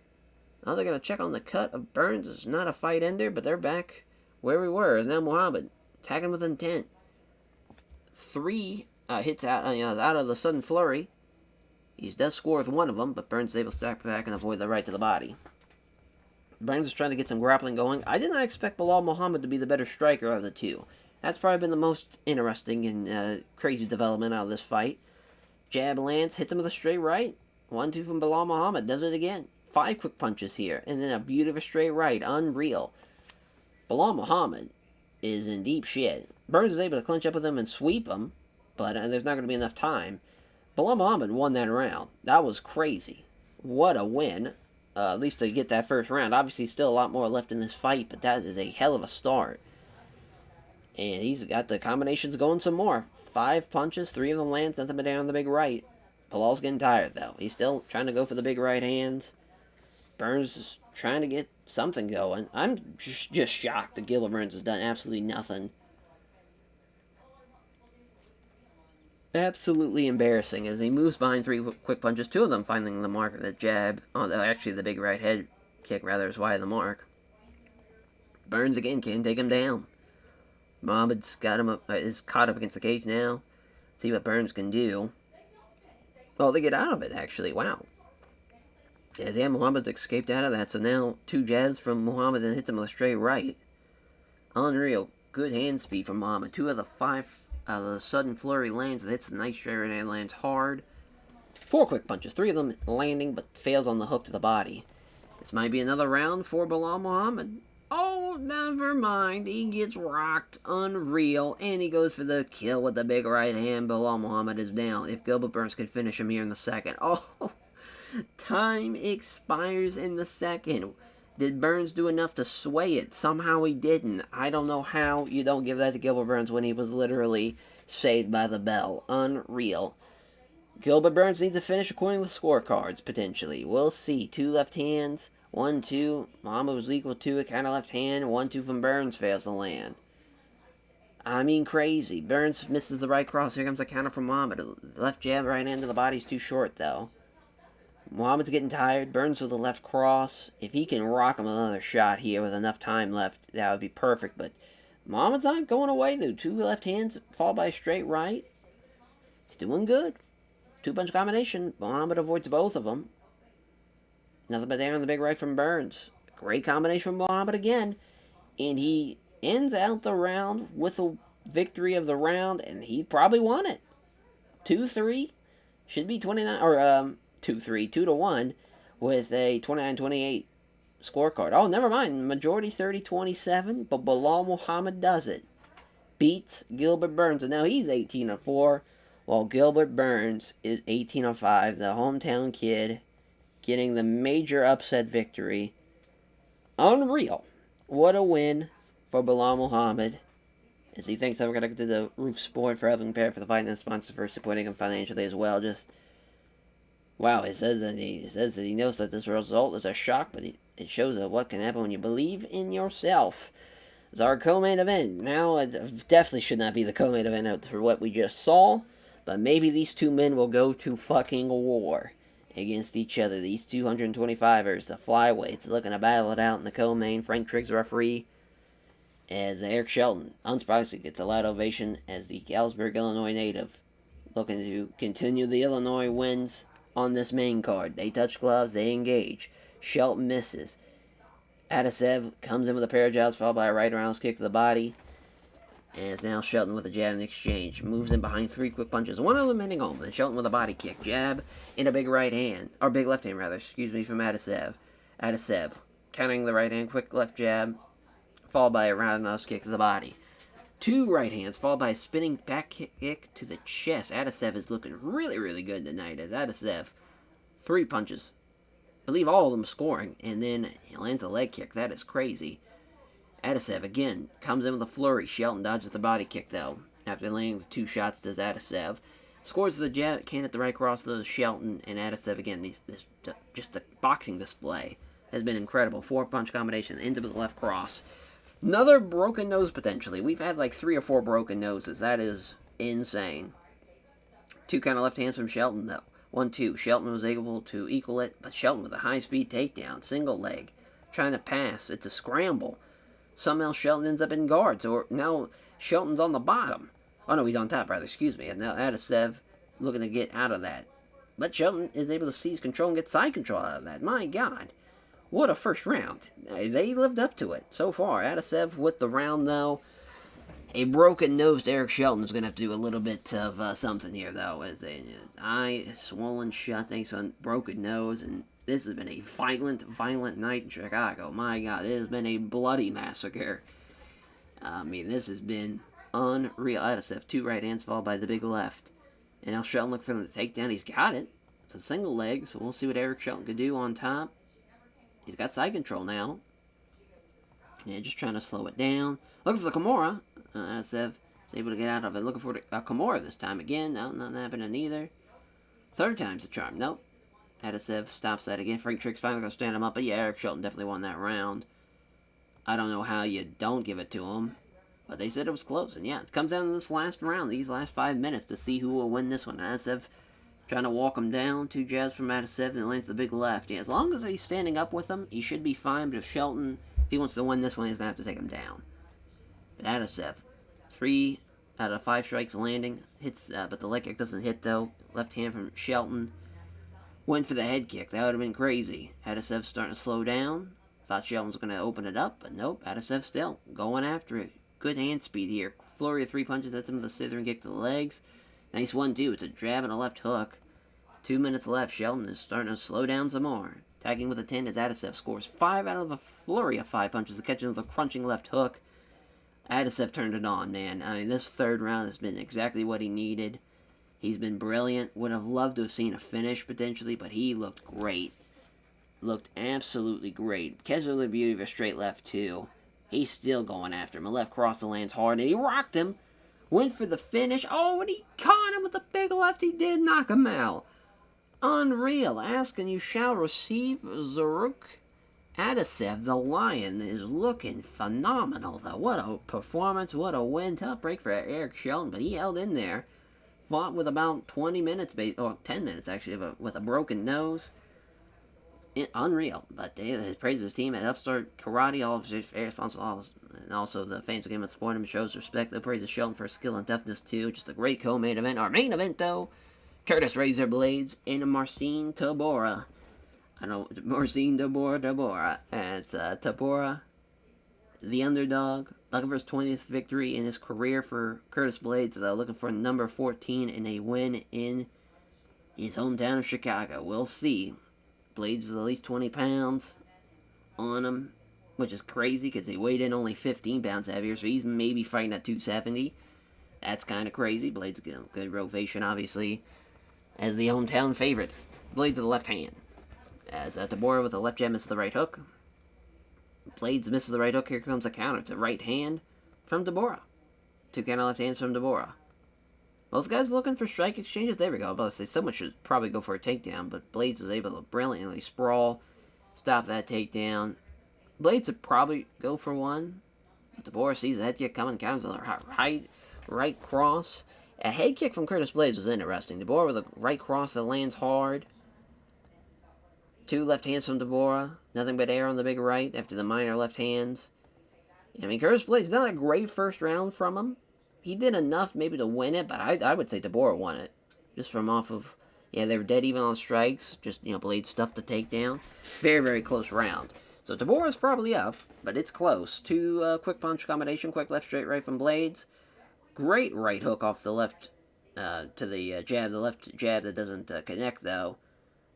Now they're going to check on the cut of Burns. It's not a fight ender, but they're back where we were. As now Muhammad attacking with intent. 3 hits out of the sudden flurry. He does score with one of them, but Burns is able to step back and avoid the right to the body. Burns is trying to get some grappling going. I did not expect Bilal Muhammad to be the better striker of the two. That's probably been the most interesting and crazy development out of this fight. Jab lands, hits him with a straight right. 1-2 from Bilal Muhammad, does it again. 5 quick punches here, and then a beautiful straight right. Unreal. Bilal Muhammad is in deep shit. Burns is able to clinch up with him and sweep him, but there's not going to be enough time. Bilal Muhammad won that round. That was crazy. What a win. At least to get that first round. Obviously, still a lot more left in this fight, but that is a hell of a start. And he's got the combinations going some more. 5 punches, 3 of them land, nothing but down on the big right. Bilal's getting tired, though. He's still trying to go for the big right hands. Burns is trying to get something going. I'm just shocked that Gilbert Burns has done absolutely nothing. Absolutely embarrassing as he moves behind 3 quick punches, 2 of them finding the mark of the jab. Oh, actually, the big right head kick, rather, is wide of the mark. Burns again can't take him down. Muhammad's got him up, is caught up against the cage now. See what Burns can do. Oh, they get out of it, actually. Wow. Yeah, damn, Muhammad's escaped out of that. So now 2 jabs from Muhammad and hits him with a straight right. Unreal. Good hand speed from Muhammad. 2 of the 5 the sudden flurry lands and hits the nice straight right and lands hard. 4 quick punches, 3 of them landing, but fails on the hook to the body. This might be another round for Bilal Muhammad. Oh, never mind. He gets rocked. Unreal. And he goes for the kill with the big right hand. Bilal Muhammad is down. If Gilbert Burns can finish him here in the second. Oh, time expires in the second. Did Burns do enough to sway it? Somehow he didn't. I don't know how you don't give that to Gilbert Burns when he was literally saved by the bell. Unreal. Gilbert Burns needs to finish according to the scorecards, potentially. We'll see. 2 left hands. 1-2. Muhammad was equal to it. Kind of left hand. 1-2 from Burns fails to land. I mean, crazy. Burns misses the right cross. Here comes a counter from Muhammad. Left jab, right hand to the body's too short, though. Muhammad's getting tired. Burns with the left cross. If he can rock him another shot here with enough time left, that would be perfect. But Muhammad's not going away, though. 2 left hands, followed by a straight right. He's doing good. 2-punch combination. Muhammad avoids both of them. Nothing but there on the big right from Burns. Great combination from Muhammad again. And he ends out the round with a victory of the round, and he probably won it. 2-3. Should be 29, or 2-3, 2-1, with a 29-28 scorecard. Oh, never mind. Majority 30-27, but Bilal Muhammad does it. beats Gilbert Burns, and now he's 18-4, while Gilbert Burns is 18-5. The hometown kid getting the major upset victory. Unreal. What a win for Bilal Muhammad, as he thanks everyone connected to the Roof Sport for helping prepare for the fight and the sponsors for supporting him financially as well. Just wow, he says that he knows that this result is a shock, but it shows what can happen when you believe in yourself. It's our co-main event. Now, it definitely should not be the co-main event for what we just saw, but maybe these two men will go to fucking war against each other. These 225ers, the flyweights, looking to battle it out in the co-main. Frank Triggs referee, as Eric Shelton, unsurprisingly, gets a loud ovation as the Galesburg, Illinois native, looking to continue the Illinois wins on this main card. They touch gloves, they engage. Shelton misses. Adasev comes in with a pair of jabs, followed by a right roundhouse kick to the body. And it's now Shelton with a jab in exchange. Moves in behind 3 quick punches, one of them ending home. Then Shelton with a body kick, jab, and a big right hand, or big left hand rather, from Adasev. Adasev countering the right hand, quick left jab, followed by a roundhouse kick to the body. 2 right hands, followed by a spinning back kick to the chest. Adasev is looking really, really good tonight, as Adasev, 3 punches, I believe all of them scoring, and then he lands a leg kick. That is crazy. Adasev again comes in with a flurry. Shelton dodges the body kick though. After landing the 2 shots, does Adasev scores the jab, can at the right cross. Those Shelton and Adasev again. Just the boxing display has been incredible. 4-punch combination into the left cross. Another broken nose potentially. We've had like 3 or 4 broken noses. That is insane. 2 kind of left hands from Shelton though. 1-2. Shelton was able to equal it, but Shelton with a high-speed takedown, single leg, trying to pass. It's a scramble. Somehow Shelton ends up in guards, or now Shelton's on the bottom. Oh no, he's on top rather, excuse me. And now Adasev looking to get out of that. But Shelton is able to seize control and get side control out of that. My God. What a first round. They lived up to it so far. Adasev with the round though. A broken-nosed Eric Shelton is going to have to do a little bit of something here, though, as his eye is swollen shut thanks to a broken nose, and this has been a violent night in Chicago. My God, it has been a bloody massacre. I mean, this has been unreal. Adasev, 2 right hands followed by the big left. And now Shelton looking for him to take down. He's got it. It's a single leg, so we'll see what Eric Shelton can do on top. He's got side control now. Yeah, just trying to slow it down. Looking for the Kimura. Adasev is able to get out of it. Looking for a Kimura this time again. No, nothing happening either. 3rd time's the charm. Nope. Adasev stops that again. Frank Triggs finally going to stand him up. But yeah, Eric Shelton definitely won that round. I don't know how you don't give it to him. But they said it was close. And yeah, it comes down to this last round. These last 5 minutes to see who will win this one. Adasev trying to walk him down. 2 jabs from Adasev. And lands the big left. Yeah, as long as he's standing up with him, he should be fine. But if he wants to win this one, he's going to have to take him down. But Adasev, 3 out of 5 strikes landing. Hits, but the leg kick doesn't hit, though. Left hand from Shelton. Went for the head kick. That would have been crazy. Adasev starting to slow down. Thought Shelton was going to open it up, but nope. Adasev still going after it. Good hand speed here. Flurry of 3 punches. That's him with a slithering kick to the legs. Nice one, too. It's a jab and a left hook. 2 minutes left. Shelton is starting to slow down some more. Tagging with a 10 as Adasev scores 5 out of a flurry of 5 punches. The catching with a crunching left hook. Adasev turned it on, man. I mean, this 3rd round has been exactly what he needed. He's been brilliant. Would have loved to have seen a finish, potentially, but he looked great. Looked absolutely great. Catching the beauty of a straight left, too. He's still going after him. A left cross the lands hard, and he rocked him. Went for the finish. Oh, and he caught him with the big left. He did knock him out. Unreal. Ask and you shall receive. Zaruk Adasev, the Lion, is looking phenomenal, though. What a performance. What a win. Tough break for Eric Shelton, but he held in there. Fought with about 20 minutes, or 10 minutes, actually, with a broken nose. Unreal. But they praise his team at Upstart Karate, all of his very responsible, and also the fans who came and support him and shows respect. They praise Shelton for his skill and toughness, too. Just a great co-main event. Our main event, though, Curtis Razor Blaydes and Marcin Tybura. I know, Marcin Tybura. And it's Tybura, the underdog, looking for his 20th victory in his career for Curtis Blaydes, though, looking for number 14 in a win in his hometown of Chicago. We'll see. Blaydes was at least 20 pounds on him. which is crazy because he weighed in only 15 pounds heavier, so he's maybe fighting at 270. That's kind of crazy. Blaydes good rotation, obviously, as the hometown favorite. Blaydes with the left hand. As Tybura with the left jab misses the right hook. Blaydes misses the right hook. Here comes a counter to right hand from Tybura. Two counter left hands from Tybura. Both guys looking for strike exchanges. There we go. I was about to say someone should probably go for a takedown, but Blaydes was able to brilliantly sprawl, stop that takedown. Blaydes would probably go for one. Tybura sees the head kick coming, counters with a right cross. A head kick from Curtis Blaydes was interesting. Tybura with a right cross that lands hard. Two left hands from Tybura. Nothing but air on the big right after the minor left hands. I mean, Curtis Blaydes, not a great first round from him. He did enough maybe to win it, but I would say Tybura won it. Just from off of, they were dead even on strikes. Just, Blaydes stuffed the takedown. Very, very close round. So Tybura's probably up, but it's close. Two quick punch combination, quick left, straight right from Blaydes. Great right hook off the left to the jab. The left jab that doesn't connect, though.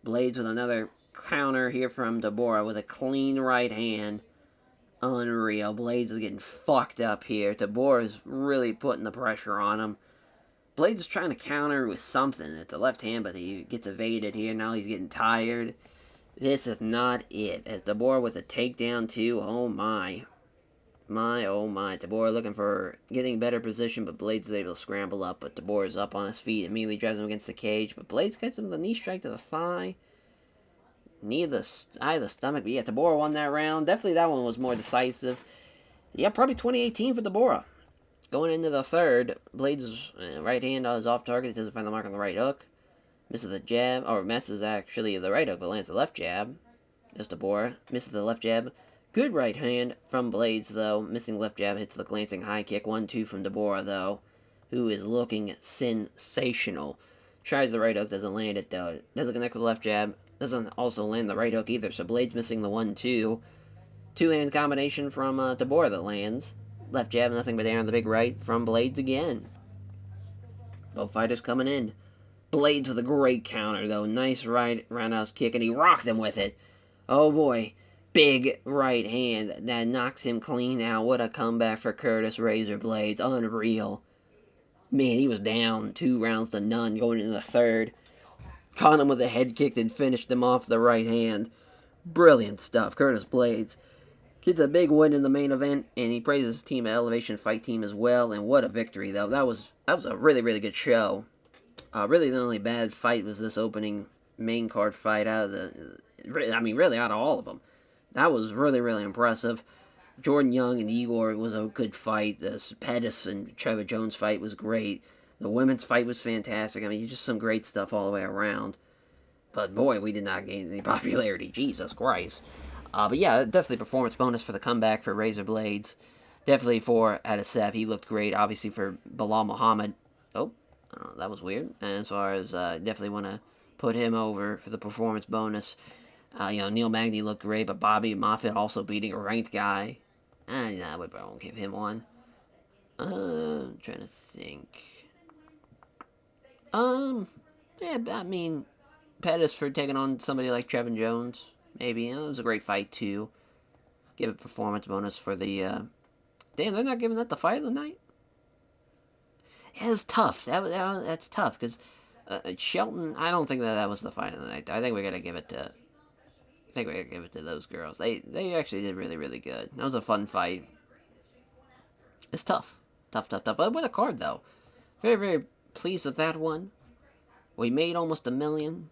Blaydes with another counter here from Tybura with a clean right hand. Unreal. Blaydes is getting fucked up here. Tybura is really putting the pressure on him. Blaydes is trying to counter with something. It's a left hand, but he gets evaded here. Now he's getting tired. This is not it. As Tybura with a takedown, too. Oh, my. Oh, my. Tybura looking for getting better position, but Blaydes is able to scramble up. But Tybura is up on his feet. Immediately drives him against the cage. But Blaydes gets him with a knee strike to the thigh. Knee to the eye of the stomach. But yeah, Tybura won that round. Definitely that one was more decisive. Yeah, probably 2018 for Tybura. Going into the third, Blaydes' right hand is off target. It doesn't find the mark on the right hook. Misses the jab, or misses actually the right hook, but lands the left jab. Just Tybura. Misses the left jab. Good right hand from Blaydes, though. Missing left jab, hits the glancing high kick. 1-2 from Tybura, though, who is looking sensational. Tries the right hook, doesn't land it, though. Doesn't connect with the left jab. Doesn't also land the right hook either, so Blaydes missing the 1-2. Two-hand combination from Tybura that lands. Left jab, nothing but air on the big right from Blaydes again. Both fighters coming in. Blaydes with a great counter, though. Nice right roundhouse kick, and he rocked him with it. Oh, boy. Big right hand that knocks him clean out. What a comeback for Curtis Razor Blaydes. Unreal. Man, he was down 2 rounds to none going into the third. Caught him with a head kick and finished him off the right hand. Brilliant stuff. Curtis Blaydes gets a big win in the main event, and he praises his team at Elevation Fight Team as well. And what a victory, though. That was a really, really good show. Really, the only bad fight was this opening main card fight out of really out of all of them. That was really, really impressive. Jordan Young and Igor was a good fight. The Pettis and Trevor Jones fight was great. The women's fight was fantastic. I mean, just some great stuff all the way around. But boy, we did not gain any popularity. Jesus Christ. But yeah, definitely performance bonus for the comeback for Razor Blaydes. Definitely for Adesef. He looked great. Obviously for Bilal Muhammad. Oh, that was weird. And as far as definitely want to put him over for the performance bonus. Neil Magny looked great, but Bobby Moffitt also beating a ranked guy. I won't give him one. I'm trying to think. Yeah, I mean, Pettis for taking on somebody like Trevor Jones. Maybe. It was a great fight, too. Give a performance bonus for the, Damn, they're not giving that the fight of the night? Yeah, it's tough. That's tough, because Shelton, I don't think that was the fight of the night. I think we gotta give it to... those girls. They actually did really, really good. That was a fun fight. It's tough. Tough. But what a card, though. Very, very pleased with that one. We made almost $1 million.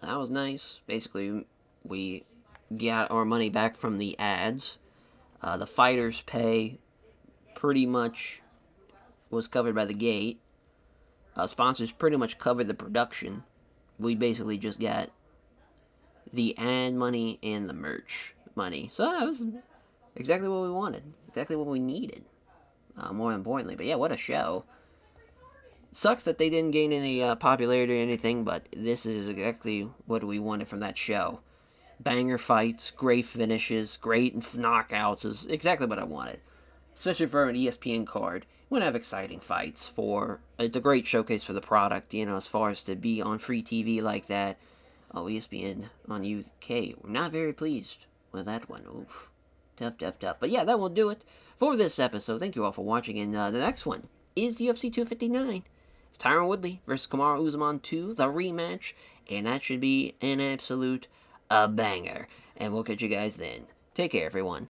That was nice. Basically, we got our money back from the ads. The fighters' pay pretty much was covered by the gate. Sponsors pretty much covered the production. We basically just got the ad money and the merch money. So that was exactly what we wanted. Exactly what we needed. More importantly. But yeah, what a show. Sucks that they didn't gain any popularity or anything, but this is exactly what we wanted from that show. Banger fights, great finishes, great knockouts is exactly what I wanted. Especially for an ESPN card. You want to have exciting fights it's a great showcase for the product, as far as to be on free TV like that. Oh, ESPN on UK. We're not very pleased with that one. Oof. Tough. But yeah, that will do it for this episode. Thank you all for watching, and the next one is UFC 259. It's Tyron Woodley versus Kamaru Usman 2, the rematch, and that should be an absolute banger. And we'll catch you guys then. Take care, everyone.